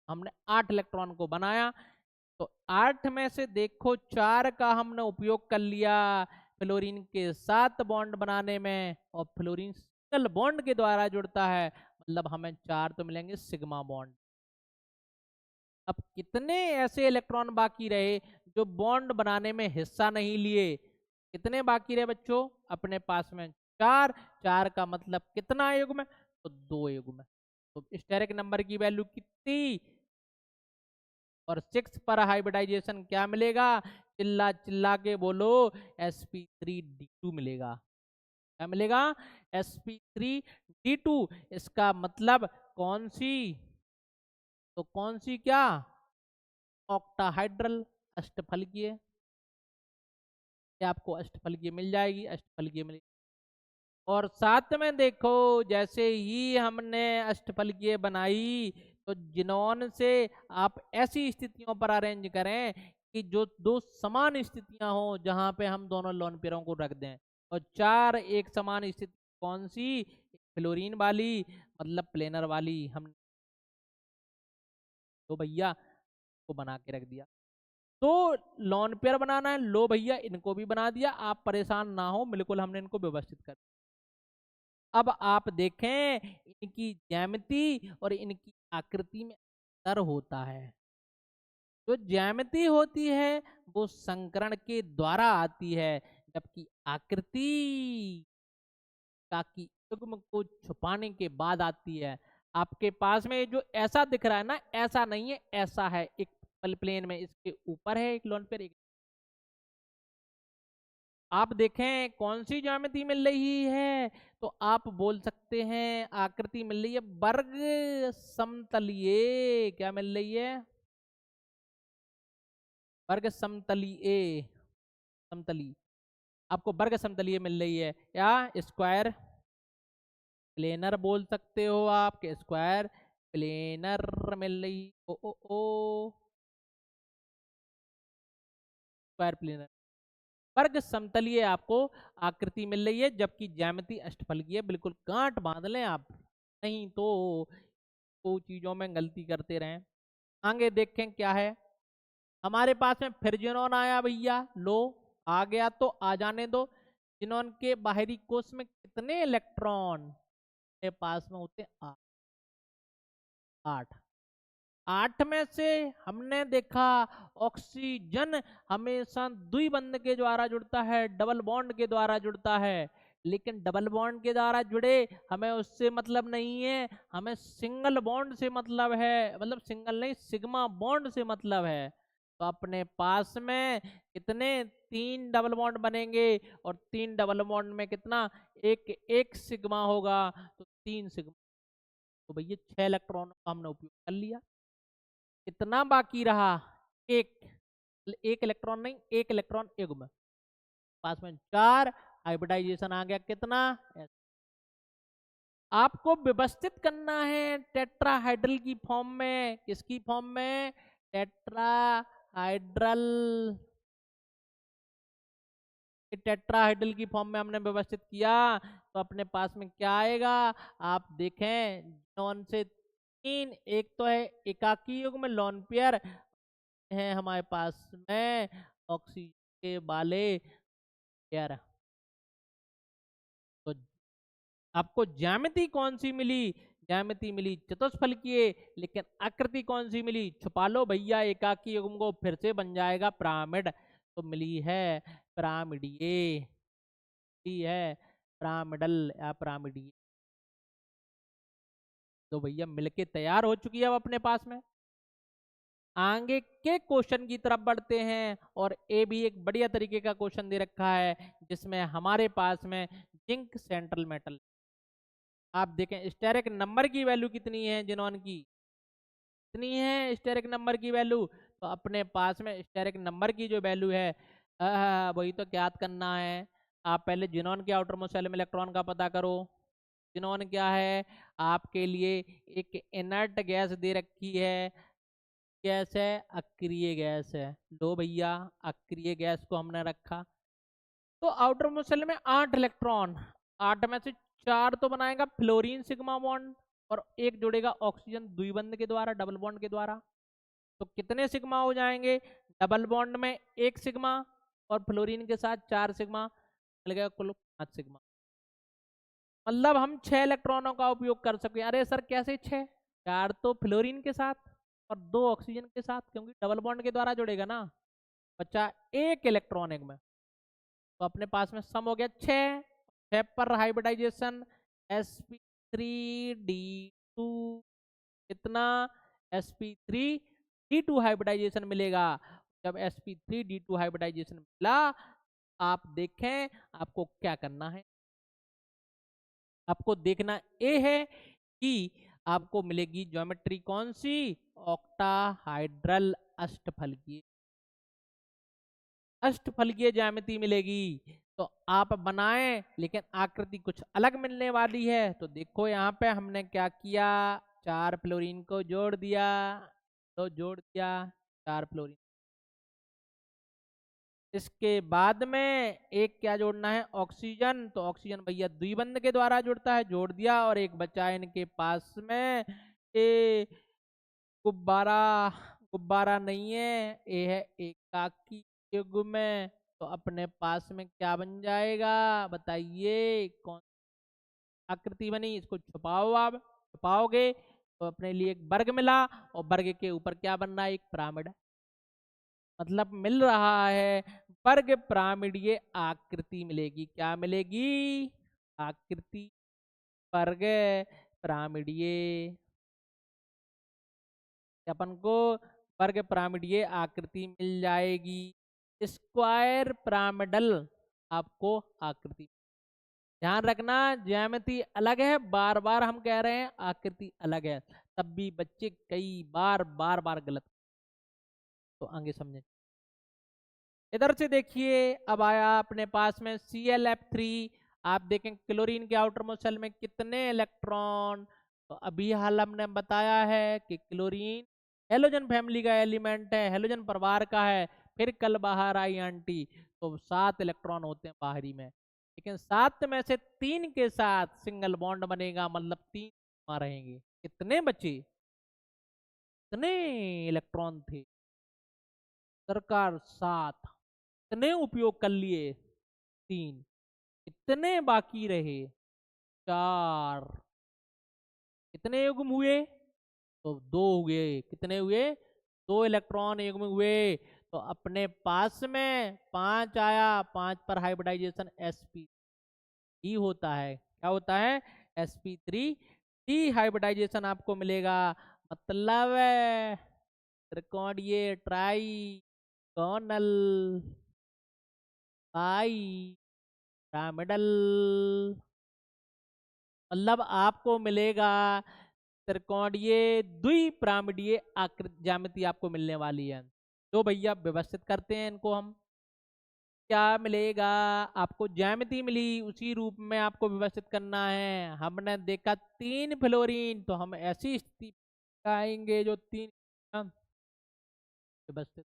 हमने 8 इलेक्ट्रॉन को बनाया, तो 8 में से देखो 4 का हमने उपयोग कर लिया फ्लोरीन के साथ बॉन्ड बनाने में, और फ्लोरीन सिंगल बॉन्ड के द्वारा जुड़ता है, मतलब हमें 4 तो मिलेंगे सिग्मा बॉन्ड। अब कितने ऐसे इलेक्ट्रॉन बाकी रहे जो बॉन्ड बनाने में हिस्सा नहीं लिए, कितने बाकी रहे बच्चों, अपने पास में 4, 4 का मतलब कितना युग्म, तो 2 युग्म। तो स्टेरिक नंबर की वैल्यू कितनी, और 6 पर हाइब्रिडाइजेशन क्या मिलेगा, चिल्ला चिल्ला के बोलो, sp3d2 मिलेगा। क्या मिलेगा, sp3d2। इसका मतलब कौन सी, तो कौन सी क्या, ऑक्टाहाइड्रल अष्टफलकीय, आपको अष्टफलकीय मिल जाएगी, अष्टफलकीय मिल, और साथ में देखो जैसे ही हमने अष्टफलकीय बनाई, तो तो जिनोन से आप ऐसी स्थितियों पर अरेंज करें कि जो दो समान स्थितियां हो जहां पे हम दोनों लोन पेयरों को रख दें। और 4 एक समान स्थिति कौन सी? फ्लोरीन वाली, मतलब प्लेनर वाली। हम तो भैया को बना के रख दिया। तो लोन पेयर बनाना है, लो भैया इनको भी बना दिया, आप परेशान ना हो, बिल्कुल हमने इनको व्यवस्थित कर। अब आप देखें इनकी ज्यामिति और इनकी आकृति में अंतर होता है। जो ज्यामिति होती है वो संकरण के द्वारा आती है, जबकि आकृति ताकि युग्म को छुपाने के बाद आती है। आपके पास में जो ऐसा दिख रहा है ना, ऐसा नहीं है, ऐसा है एक प्लेन में, इसके ऊपर है एक लोन पेयर। आप देखें कौन सी ज्यामिति मिल रही है, तो आप बोल सकते हैं आकृति मिल रही है वर्ग समतलीय। क्या मिल रही है? वर्ग समतलीय। समतली आपको वर्ग समतलीय मिल रही है, या स्क्वायर प्लेनर बोल सकते हो आप, के स्क्वायर प्लेनर मिल रही। ओ ओ ओ स्क्वायर प्लेनर वर्ग समतलीय आपको आकृति मिल रही है, जबकि ज्यामिति अष्टफलकीय है। बिल्कुल गांठ बांध लें आप, नहीं तो चीजों में गलती करते रहें। आगे देखें क्या है हमारे पास में। फिर जिनोन आया भैया, लो आ गया तो आ जाने दो। जिनोन के बाहरी कोश में कितने इलेक्ट्रॉन के पास में होते हैं? 8। 8 में से हमने देखा ऑक्सीजन हमेशा द्विबंध के द्वारा जुड़ता है, डबल बॉन्ड के द्वारा जुड़ता है। लेकिन डबल बॉन्ड के द्वारा जुड़े हमें उससे मतलब नहीं है, हमें सिंगल बॉन्ड से मतलब है, मतलब सिंगल नहीं, सिग्मा बॉन्ड से मतलब है। तो अपने पास में कितने? 3 डबल बॉन्ड बनेंगे, और 3 डबल बॉन्ड में कितना? एक सिग्मा होगा, तो 3 सिग्मा। तो भैया 6 इलेक्ट्रॉनों का हमने उपयोग कर लिया। कितना बाकी रहा? एक इलेक्ट्रॉन नहीं, एक इलेक्ट्रॉन युग्म। पास में 4 हाइब्रिडाइजेशन आ गया। कितना? आपको व्यवस्थित करना है टेट्राहाइड्रल की फॉर्म में। किसकी फॉर्म में? टेट्राहाइड्रल। टेट्राहाइड्रल की फॉर्म में हमने व्यवस्थित किया, तो अपने पास में क्या आएगा? आप देखें नॉन से 3, एक तो है एकाकी युग्म लोन पेयर है हमारे पास में ऑक्सीजन के वाले पेयर। तो आपको ज्यामिति कौन सी मिली? ज्यामिति मिली चतुष्फलकीय, लेकिन आकृति कौन सी मिली? छुपा लो भैया एकाकी युग्म को, फिर से बन जाएगा पिरामिड। तो मिली है पिरामिडीय, है पिरामिडल या पिरामिडीय। तो भैया मिलके तैयार हो चुकी है अब अपने पास में। आगे के क्वेश्चन की तरफ बढ़ते हैं, और ये भी एक बढ़िया तरीके का क्वेश्चन दे रखा है, जिसमें हमारे पास में जिंक सेंट्रल मेटल। आप देखें स्टेरिक नंबर की वैल्यू कितनी है जिनोन की? कितनी है स्टेरिक नंबर की वैल्यू? तो अपने पास में स्टेरिक नंबर की जो वैल्यू है वही तो ज्ञात करना है। आप पहले जिनोन के आउटर मोस्ट शेल में इलेक्ट्रॉन का पता करो। जिनोन क्या है आपके लिए? एक इनर्ट गैस दे रखी है। गैस है, अक्रिय गैस है। लो भैया अक्रिय गैस को हमने रखा। तो आउटर मोस्ट शेल में 8 इलेक्ट्रॉन, 8 में से 4 तो बनाएगा फ्लोरीन सिग्मा बॉन्ड, और एक जुड़ेगा ऑक्सीजन द्विबंध के द्वारा, डबल बॉन्ड के द्वारा। तो कितने सिग्मा हो जाएंगे? डबल बॉन्ड में 1 सिग्मा, और फ्लोरीन के साथ 4 सिग्मा, मिल गया कुल 5 सिग्मा। मतलब हम 6 इलेक्ट्रॉनों का उपयोग कर सकते हैं। अरे सर कैसे 6? 4 तो फ्लोरीन के साथ और 2 ऑक्सीजन के साथ, क्योंकि डबल बॉन्ड के द्वारा जुड़ेगा ना। बच्चा 1 इलेक्ट्रॉन एक में। तो अपने पास में सम हो गया 6। 6 पर हाइब्रिडाइजेशन sp3d2 कितना? sp3d2 हाइब्रिडाइजेशन मिलेगा। जब sp3d2 हाइब्रिडाइजेशन मिला, आप देखें आपको क्या करना है। आपको देखना ये है कि आपको मिलेगी ज्योमेट्री कौन सी? ऑक्टाहाइड्रल अष्टफलकीय। अष्टफलकीय ज्यामिति मिलेगी। तो आप बनाएं, लेकिन आकृति कुछ अलग मिलने वाली है। तो देखो यहाँ पे हमने क्या किया, 4 फ्लोरीन को जोड़ दिया, तो जोड़ दिया 4 फ्लोरीन। इसके बाद में एक क्या जोड़ना है, ऑक्सीजन। तो ऑक्सीजन भैया द्विबंध के द्वारा जुड़ता है, जोड़ दिया। और एक बचा इनके पास में ए गुब्बारा, गुब्बारा नहीं है, ये है एकाकी युग्म। तो अपने पास में क्या बन जाएगा, बताइए कौन आकृति बनी। इसको छुपाओ, आप छुपाओगे तो अपने लिए एक वर्ग मिला, और वर्ग के ऊपर क्या बन रहा है, एक पिरामिड। मतलब मिल रहा है वर्ग पिरामिडीय आकृति मिलेगी। क्या मिलेगी, आकृति वर्ग पिरामिडीय। अपन को वर्ग पिरामिडीय आकृति मिल जाएगी। स्क्वायर पिरामिडल आपको आकृति। ध्यान रखना ज्यामिति अलग है, बार बार हम कह रहे हैं आकृति अलग है, तब भी बच्चे कई बार बार गलत। तो आगे समझे। इधर से देखिए, अब आया अपने पास में ClF3। आप देखें क्लोरीन के आउटर मोस्ट शेल में कितने इलेक्ट्रॉन। तो अभी हाल हमने बताया है कि क्लोरीन हेलोजन फैमिली का एलिमेंट है, हेलोजन प्रवार का है। फिर कल बाहर आई आंटी, तो 7 इलेक्ट्रॉन होते हैं बाहरी में, लेकिन 7 में से 3 के साथ सिंगल बॉन्ड बनेगा, मतलब 3 वहां रहेंगे। कितने बचे, कितने इलेक्ट्रॉन थे सरकार, 7। कितने उपयोग कर लिए, 3। कितने बाकी रहे, 4। कितने युग्म हुए, तो 2 हुए। कितने हुए, 2 इलेक्ट्रॉन युग्म हुए। तो अपने पास में 5 आया, 5 पर हाइब्रिडाइजेशन sp ही होता है। क्या होता है, sp3 डी हाइब्रिडाइजेशन आपको मिलेगा। मतलब त्रिकोणीय ट्राई कॉनल बाई पिरामिडल। मतलब आपको मिलेगा त्रिकोणीय द्विपिरामिडीय आकृति ज्यामिति आपको मिलने वाली है। तो भैया व्यवस्थित करते हैं इनको हम। क्या मिलेगा आपको, ज्यामिति मिली, उसी रूप में आपको व्यवस्थित करना है। हमने देखा 3 फ्लोरीन, तो हम ऐसी स्थिति आएंगे जो 3 व्यवस्थित।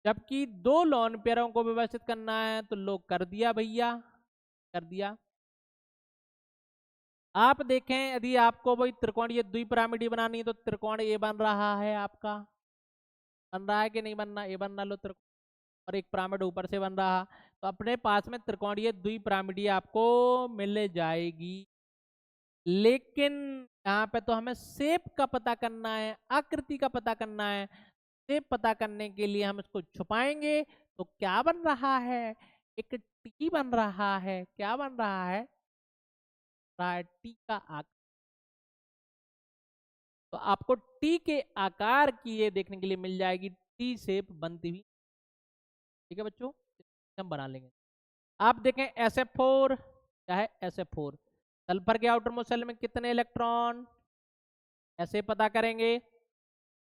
जबकि 2 लोन पेयरों को व्यवस्थित करना है, तो लोग कर दिया भैया, कर दिया। आप देखें, यदि आपको वही त्रिकोणीय द्विपिरामिडी बनानी है, तो त्रिकोण ए बन रहा है आपका, बन रहा है कि नहीं बन रहा, ए बन रहा लो त्रिकोण, और एक पिरामिड ऊपर से बन रहा। तो अपने पास में त्रिकोणीय द्विपिरामिडी आपको मिल जाएगी। लेकिन यहाँ पे तो हमें शेप का पता करना है, आकृति का पता करना है। शेप पता करने के लिए हम इसको छुपाएंगे, तो क्या बन रहा है, एक टी बन रहा है। क्या बन रहा है, टी का आकार। तो आपको टी के आकार की ये देखने के लिए मिल जाएगी, टी शेप बनती हुई। ठीक है बच्चों, हम बना लेंगे। आप देखें SF4, क्या है SF4। सल्फर के आउटर मोस्ट शेल में कितने इलेक्ट्रॉन, ऐसे पता करेंगे,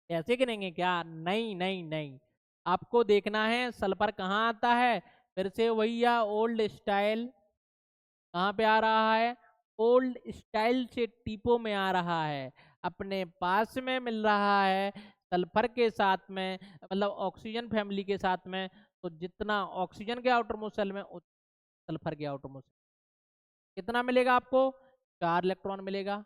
ऐसे गिनेंगे क्या, नहीं नहीं नहीं। आपको देखना है सल्फर कहाँ आता है। फिर से वही ओल्ड स्टाइल, कहाँ पे आ रहा है, ओल्ड स्टाइल से टीपो में आ रहा है। अपने पास में मिल रहा है सल्फर के साथ में, मतलब ऑक्सीजन फैमिली के साथ में। तो जितना ऑक्सीजन के आउटर मोस्ट शेल में, सल्फर के आउटर मोस्ट कितना मिलेगा आपको, 4 इलेक्ट्रॉन मिलेगा।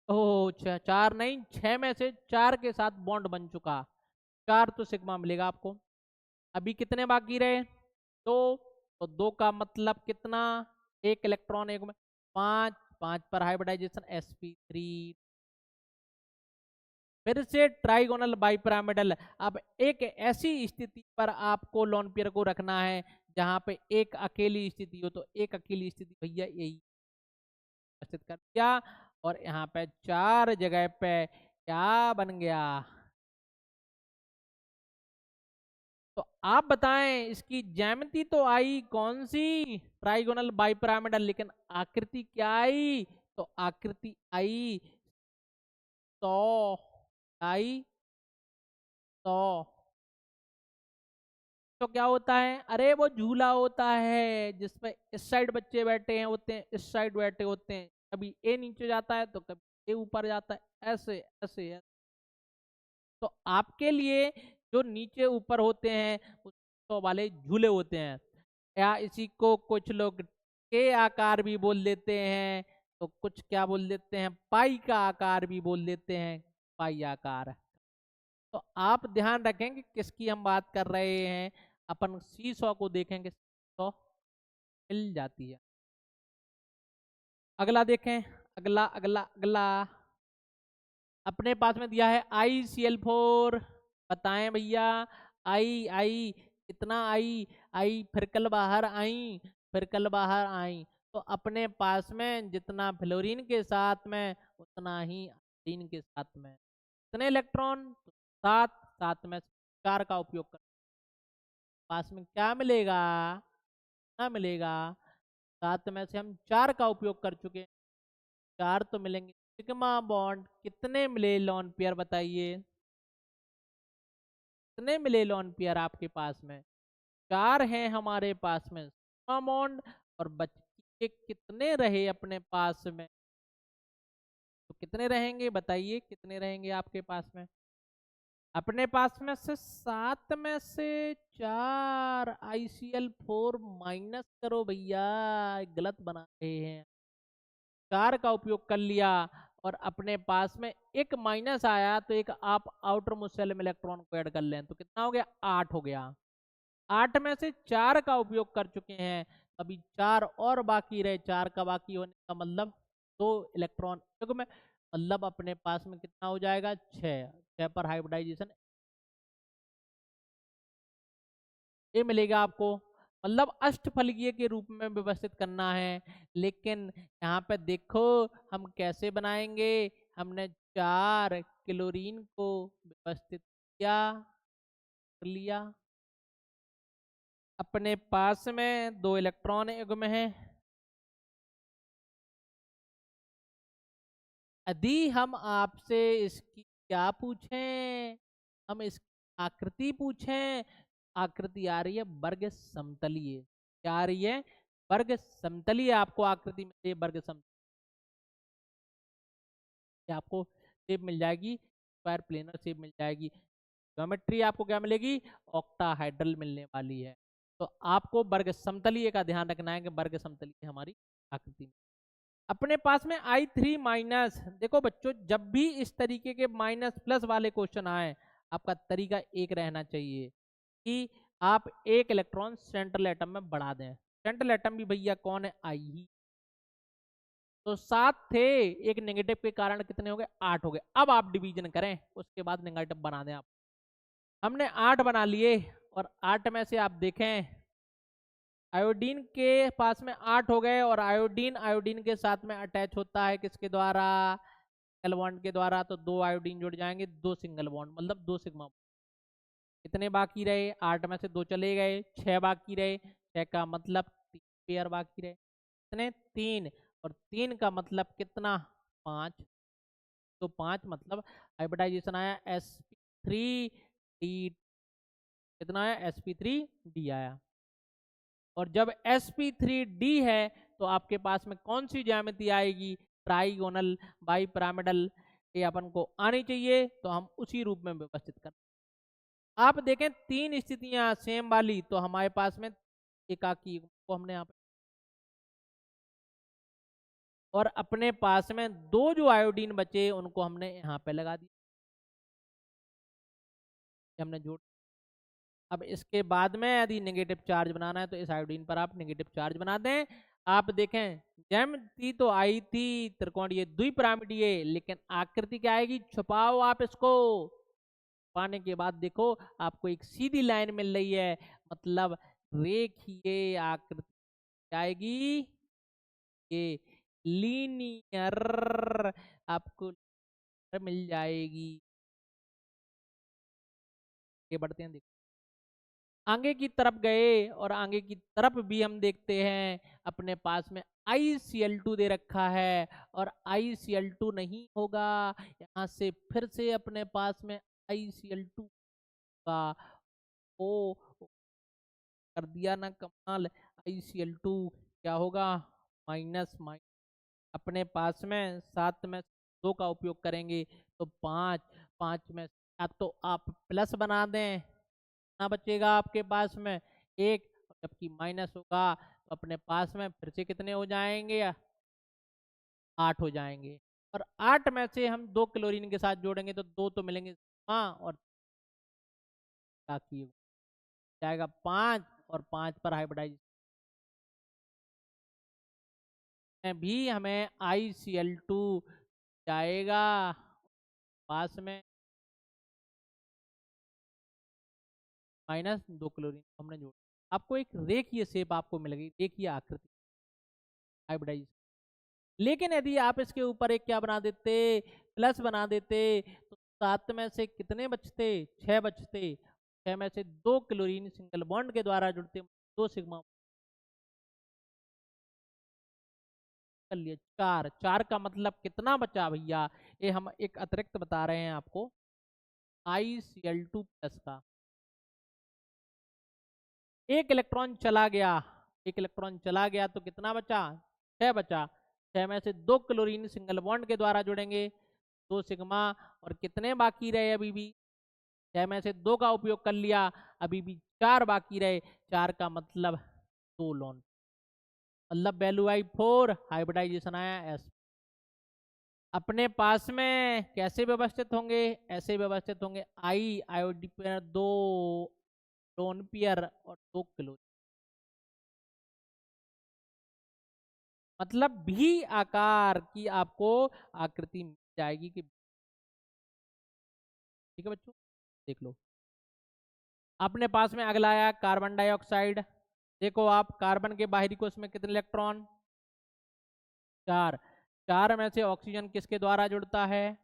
ओह 4 नहीं, 6 में से 4 के साथ बॉन्ड बन चुका, 4 तो सिग्मा मिलेगा आपको। अभी कितने बाकी रहे, 2। तो 2 का मतलब कितना, 1 इलेक्ट्रॉन, एक में 5, 5 पर हाइब्रिडाइजेशन sp3। फिर से ट्राइगोनल बाइपिरामिडल। अब एक ऐसी स्थिति पर आपको लोन पेयर को रखना है जहां पे एक अकेली स्थिति हो। तो एक अकेली स्थिति भैया यही व्यवस्थित कर दिया, और यहाँ पे 4 जगह पे क्या बन गया। तो आप बताएं, इसकी ज्यामिति तो आई कौन सी, ट्राइगोनल बाइपिरामिडल, लेकिन आकृति क्या आई, तो आकृति आई 100, आई 100। तो क्या होता है, अरे वो झूला होता है जिसमें इस साइड बच्चे बैठे हैं होते हैं, इस साइड बैठे होते हैं। कभी ए नीचे जाता है तो कभी ये ऊपर जाता है ऐसे ऐसे ऐसे। तो आपके लिए जो नीचे ऊपर होते हैं वो वाले झूले होते हैं, या इसी को कुछ लोग के आकार भी बोल देते हैं, तो कुछ क्या बोल देते हैं, पाई का आकार भी बोल देते हैं, पाई आकार। तो आप ध्यान रखें कि किसकी हम बात कर रहे हैं। अपन सी सौ को देखेंगे, सौ मिल जाती है। अगला देखें, अगला अगला अगला अपने पास में दिया है ICl4। बताएं भैया, आई आई कितना आई, आई फिर कल बाहर आई, फिर कल बाहर आई। तो अपने पास में जितना फ्लोरीन के साथ में उतना ही आयोडीन के साथ में कितने इलेक्ट्रॉन, तो 7। 7 में 4 का उपयोग कर पास में क्या मिलेगा, क्या मिलेगा, 7 में से हम 4 का उपयोग कर चुके हैं, 4 तो मिलेंगे। सिग्मा बॉन्ड कितने मिले लॉन पेयर बताइए, कितने मिले लॉन पेयर आपके पास में, 4 हैं हमारे पास में सिग्मा बॉन्ड, और बच के कितने रहे अपने पास में, तो कितने रहेंगे बताइए, कितने रहेंगे आपके पास में। अपने पास में से 7 में से 4, ICl4 माइनस करो भैया, गलत बना रहे हैं। 4 का उपयोग कर लिया और अपने पास में एक माइनस आया, तो एक आप आउटर मोस्ट शेल में इलेक्ट्रॉन को ऐड कर लें, तो कितना हो गया, 8 हो गया। 8 में से 4 का उपयोग कर चुके हैं, अभी 4 और बाकी रहे। 4 का बाकी होने का मतलब 2 इलेक्ट्रॉन में, मतलब अपने पास में कितना हो जाएगा, 6। 6 पर हाइब्रिडाइजेशन ये मिलेगा आपको, मतलब अष्टफलकीय के रूप में व्यवस्थित करना है। लेकिन यहाँ पे देखो हम कैसे बनाएंगे, हमने 4 क्लोरीन को व्यवस्थित किया, कर लिया। अपने पास में 2 इलेक्ट्रॉन युग्म है। यदि हम आपसे इसकी क्या पूछें, हम इस आकृति पूछें, आकृति आ रही है वर्ग समतलीय। क्या आ रही है, वर्ग समतलीय आपको आकृति में ये वर्ग समतलीय आपको शेप मिल जाएगी, स्क्वायर प्लेनर शेप मिल जाएगी। ज्योमेट्री आपको क्या मिलेगी, ऑक्टाहाइड्रल मिलने वाली है। तो आपको वर्ग समतलीय का ध्यान रखना है कि वर्ग समतलीय हमारी आकृति में। अपने पास में I3 माइनस, देखो बच्चों जब भी इस तरीके के माइनस प्लस वाले क्वेश्चन आए, आपका तरीका एक रहना चाहिए कि आप एक इलेक्ट्रॉन सेंट्रल एटम में बढ़ा दें। सेंट्रल एटम भी भैया कौन है, आई ही। तो 7 थे, एक नेगेटिव के कारण कितने हो गए, 8 हो गए। अब आप डिवीजन करें, उसके बाद नेगेटिव बना दें आप। हमने 8 बना लिए, और 8 में से आप देखें आयोडीन के पास में 8 हो गए, और आयोडीन आयोडीन के साथ में अटैच होता है किसके द्वारा, सिंगल बॉन्ड के द्वारा। तो 2 आयोडीन जुड़ जाएंगे, 2 सिंगल बॉन्ड, मतलब 2 सिग्मा। कितने बाकी रहे, 8 में से 2 चले गए, 6 बाकी रहे। 6 का मतलब 3 पेयर बाकी रहे, कितने, 3। और 3 का मतलब कितना, 5। तो 5 मतलब हाइब्रिडाइजेशन आया sp3d, कितना आया, sp3d आया। और जब sp3d है तो आपके पास में कौन सी ज्यामिति आएगी, ट्राइगोनल बाई पिरामिडल, ये अपन को आनी चाहिए। तो हम उसी रूप में व्यवस्थित कर, आप देखें 3 स्थितियां सेम वाली, तो हमारे पास में एकाकी को हमने यहाँ पे, और अपने पास में 2 जो आयोडीन बचे उनको हमने यहाँ पे लगा दिया, हमने जोड़। अब इसके बाद में यदि नेगेटिव चार्ज बनाना है तो इस आयोडीन पर आप नेगेटिव चार्ज बना दें। आप देखें ज्यामिति तो आई थी त्रिकोण ये द्विपिरामिडीय, लेकिन आकृति क्या आएगी, छुपाओ आप इसको। पाने के बाद देखो आपको एक सीधी लाइन मिल रही है, मतलब रेखीय आकृति आएगी, ये लीनियर आपको मिल जाएगी। ये बढ़ते हैं, आगे की तरफ गए, और आगे की तरफ भी हम देखते हैं अपने पास में ICl2 दे रखा है, और ICl2 नहीं होगा, यहाँ से फिर से अपने पास में ICl2 का ओ कर दिया ना कमाल। ICl2 क्या होगा, माइनस माइनस, अपने पास में 7 में 2 का उपयोग करेंगे तो 5, 5 में या तो आप प्लस बना दें, ना बचेगा आपके पास में 1, जबकि माइनस होगा तो अपने पास में फिर से कितने हो जाएंगे, 8 हो जाएंगे। और 8 में से हम 2 क्लोरीन के साथ जोड़ेंगे तो 2 तो मिलेंगे हाँ, और बाकी जाएगा 5, और 5 पर हाइब्रिडाइज में भी हमें ICl2 जाएगा पास में -2 क्लोरीन हमने जोड़ा। आपको एक रेखीय शेप आपको मिल गई, रेखीय आकृति हाइब्रिडाइज। लेकिन यदि आप इसके ऊपर एक क्या बना देते, प्लस बना देते, तो 7 में से कितने बचते, 6 बचते। 6 में से 2 क्लोरीन सिंगल बॉन्ड के द्वारा जुड़ते, 2 सिग्मा कर लिए। 4, 4 का मतलब कितना बचा भैया, ये हम एक अतिरिक्त बता रहे हैं आपको, ICl2 प्लस का एक इलेक्ट्रॉन चला गया, एक इलेक्ट्रॉन चला गया तो कितना बचा, 6 बचा। 6 में से 2 क्लोरीन सिंगल बॉन्ड के द्वारा जुड़ेंगे, 2 सिग्मा, और कितने बाकी रहे अभी भी, 6 में से 2 का उपयोग कर लिया, अभी भी 4 बाकी रहे। 4 का मतलब 2 लोन, मतलब वैल्यू आई 4, हाइब्रिडाइजेशन आया एस। अपने पास में कैसे व्यवस्थित होंगे, ऐसे व्यवस्थित होंगे, आयोडी पेयर 2 लोन पेयर और 2 क्लोरीन, मतलब भी आकार की आपको आकृति मिल जाएगी कि, ठीक है बच्चों, देख लो। अपने पास में अगला आया कार्बन डाइऑक्साइड। देखो आप कार्बन के बाहरी कोश में कितने इलेक्ट्रॉन, 4। 4 में से ऑक्सीजन किसके द्वारा जुड़ता है,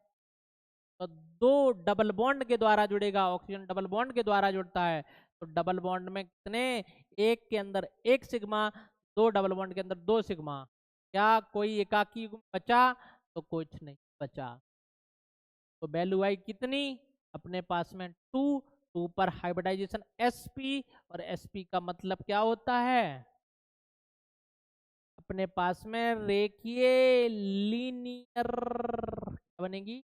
तो 2 डबल बॉन्ड के द्वारा जुड़ेगा, ऑक्सीजन डबल बॉन्ड के द्वारा जुड़ता है। तो डबल बॉन्ड में कितने, एक के अंदर 1 सिग्मा, 2 डबल बॉन्ड के अंदर 2 सिग्मा। क्या कोई एकाकी बचा, तो कुछ नहीं बचा। तो वैल्यू आई कितनी, अपने पास में 2, 2 पर हाइब्रिडाइजेशन sp, और sp का मतलब क्या होता है, अपने पास में रेखीय लीनियर बनेगी,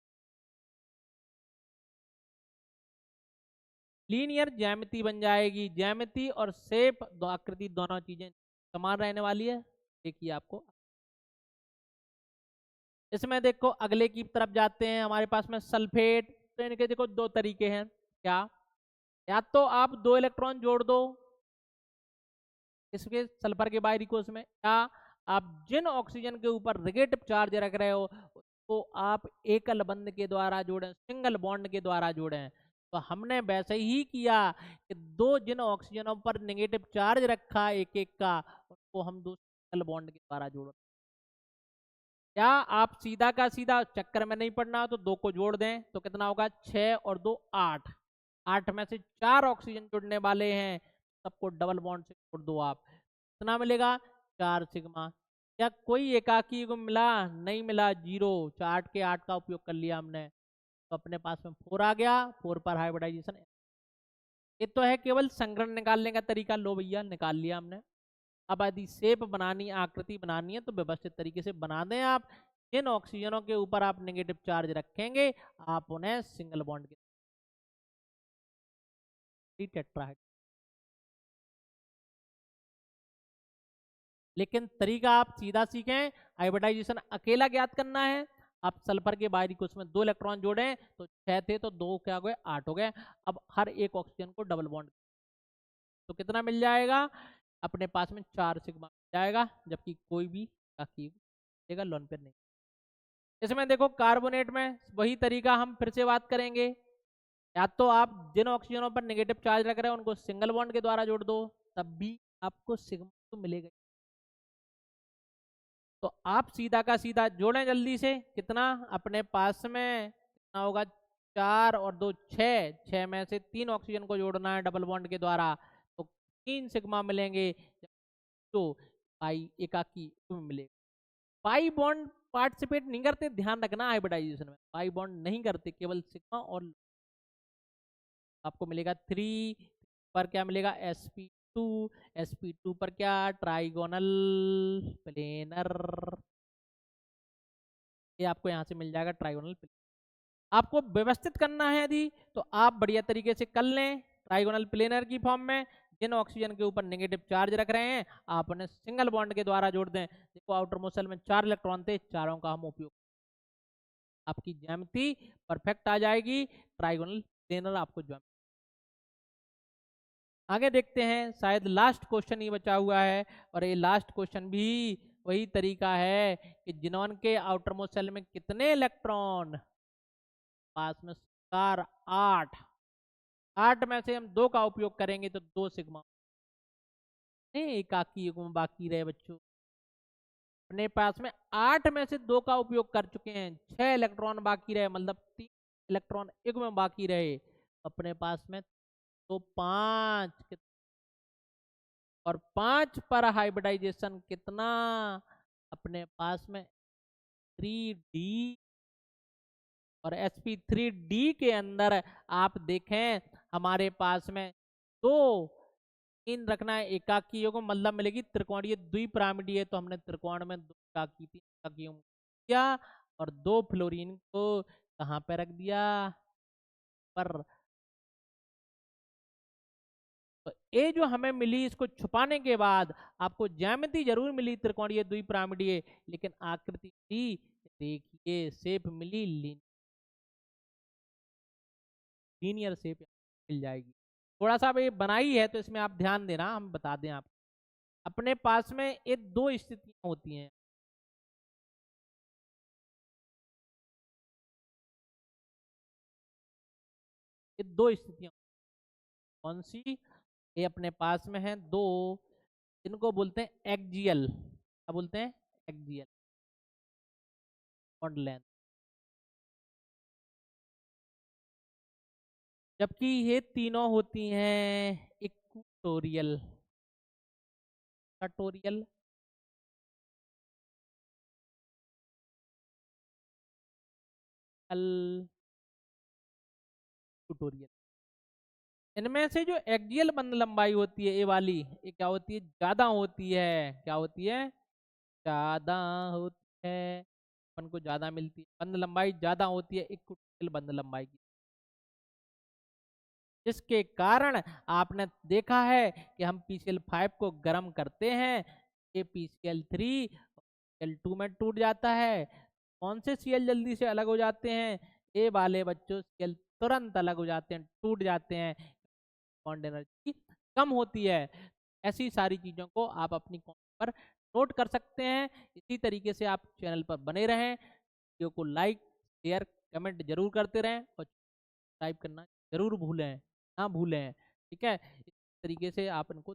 लीनियर ज्यामिति बन जाएगी। ज्यामिति और शेप दो आकृति दोनों चीजें समान रहने वाली है। देखिए आपको इसमें देखो अगले की तरफ जाते हैं, हमारे पास में सल्फेट। तो इनके देखो 2 तरीके हैं, क्या, या तो आप 2 इलेक्ट्रॉन जोड़ दो इसके सल्फर के बाहरी कोश में, या आप जिन ऑक्सीजन के ऊपर नेगेटिव चार्ज रख रहे हो तो आप एकल बंध के द्वारा जोड़ें, सिंगल बॉन्ड के द्वारा जोड़ें। तो हमने वैसे ही किया कि 2 जिन ऑक्सीजनों पर नेगेटिव चार्ज रखा एक एक का, उसको हम 2 सिंगल बॉन्ड के द्वारा जोड़, या आप सीधा का सीधा चक्कर में नहीं पड़ना तो 2 को जोड़ दें तो कितना होगा, 6 और 2 8। 8 में से 4 ऑक्सीजन जुड़ने वाले हैं, सबको डबल बॉन्ड से जोड़ दो आप, कितना मिलेगा, 4 सिग्मा। क्या कोई एकाकी को मिला, नहीं मिला, 0। 8 के 8 का उपयोग कर लिया हमने, तो अपने पास में 4 आ गया। 4 पर हाइब्रिडाइजेशन, ये तो है केवल संग्रहण निकालने का तरीका, लो भैया निकाल लिया हमने। अब यदि शेप बनानी, आकृति बनानी है तो व्यवस्थित तरीके से बना दें आप। जिन ऑक्सीजनों के ऊपर आप नेगेटिव चार्ज रखेंगे आप उन्हें सिंगल बॉन्ड के टेट्राहेड्रल, लेकिन तरीका आप सीधा सीखें। हाइब्रिडाइजेशन अकेला ज्ञात करना है। आप सल्फर के बाहरी कोश में 2 इलेक्ट्रॉन जोड़ें तो 6 थे तो 2 क्या हो गए, 8 हो गए। अब हर एक ऑक्सीजन को डबल बॉन्ड तो कितना मिल जाएगा, अपने पास में 4 सिग्मा मिल जाएगा, जबकि कोई भी देगा लोन पेयर नहीं। इसमें देखो कार्बोनेट में वही तरीका हम फिर से बात करेंगे, या तो आप जिन ऑक्सीजनों पर नेगेटिव चार्ज रख रहे हैं उनको सिंगल बॉन्ड के द्वारा जोड़ दो, तब भी आपको सिग्मा तो मिलेगा। तो आप सीधा का सीधा जोड़ें जल्दी से, कितना अपने पास में कितना होगा, 4 और 2 6। 6 में से 3 ऑक्सीजन को जोड़ना है डबल बॉन्ड के द्वारा, तो 3 सिग्मा मिलेंगे। तो पाई एकाकी मिलेगा। पाई बॉन्ड पार्टिसिपेट नहीं करते, ध्यान रखना, हाइब्रिडाइजेशन में पाई बॉन्ड नहीं करते, केवल सिग्मा, और आपको मिलेगा 3 पर क्या मिलेगा, sp2। sp2 पर क्या, ट्राइगोनल प्लेनर ये आपको यहाँ से मिल जाएगा ट्राइगोनल। आपको व्यवस्थित करना है यदि तो आप बढ़िया तरीके से कर लें ट्राइगोनल प्लेनर की फॉर्म में। जिन ऑक्सीजन के ऊपर नेगेटिव चार्ज रख रहे हैं आप उन्हें सिंगल बॉन्ड के द्वारा जोड़ दें। देखो आउटर मोस्ट शेल में 4 इलेक्ट्रॉन थे, चारों का हम उपयोग, आपकी ज्यामिति परफेक्ट आ जाएगी, ट्राइगोनल प्लेनर आपको ज्यामिति। आगे देखते हैं, शायद लास्ट क्वेश्चन ही बचा हुआ है, और ये लास्ट क्वेश्चन भी वही तरीका है कि जिनॉन के आउटर मोस्ट शेल में कितने इलेक्ट्रॉन, पास में 4, 8, 8 में से हम 2 का उपयोग करेंगे तो 2 सिग्मा, एकाकी युग्म बाकी रहे बच्चों। अपने पास में 8 में से 2 का उपयोग कर चुके हैं, 6 इलेक्ट्रॉन बाकी रहे, मतलब 3 इलेक्ट्रॉन युग्म बाकी रहे अपने पास में, तो 5, और 5 पर हाइब्रिडाइजेशन कितना, अपने पास में 3D, और sp3d के अंदर आप देखें हमारे पास में 2 तीन रखना है, एकाकी युग्म मतलब मिलेगी त्रिकोणीय द्विपिरामिडीय, तो हमने त्रिकोण में 2 एकाकी 3 एकाकी युग्म किया, और 2 फ्लोरीन को कहाँ पे रख दिया पर। तो ये जो हमें मिली, इसको छुपाने के बाद आपको ज्यामिति जरूर मिली त्रिकोणीय द्विपिरामिडीय, लेकिन आकृति थी, देखिए शेप मिली लीनियर शेप मिल जाएगी। थोड़ा सा ये बनाई है तो इसमें आप ध्यान देना, हम बता दें आप, अपने पास में ये 2 स्थितियां होती हैं, ये 2 स्थितियां कौन सी, ये अपने पास में है 2, इनको बोलते हैं एक्जियल, क्या बोलते हैं, एक्जियल बॉन्ड लेंथ, जबकि ये तीनों होती हैं इक्वेटोरियल, इक्वेटोरियल, इक्वेटोरियल। इनमें से जो एक्जियल बंद लंबाई होती है ये वाली, ये क्या होती है, ज्यादा होती है, क्या होती है, ज्यादा होती है, अपन को ज्यादा मिलती है, बंद लंबाई ज्यादा होती है इक्विटोरियल बंद लंबाई की, जिसके कारण आपने देखा है कि हम PCl5 को गर्म करते हैं, ये PCl3 L2 में टूट जाता है। कौन से Cl जल्दी से अलग हो जाते हैं, ये वाले बच्चों Cl तुरंत अलग हो जाते हैं, टूट जाते हैं, बॉन्ड एनर्जी कम होती है। ऐसी सारी चीज़ों को आप अपनी कॉपी पर नोट कर सकते हैं। इसी तरीके से आप चैनल पर बने रहें, वीडियो को लाइक शेयर कमेंट जरूर करते रहें, और सब्सक्राइब करना जरूर भूलें ना भूलें, ठीक है। इस तरीके से आप इनको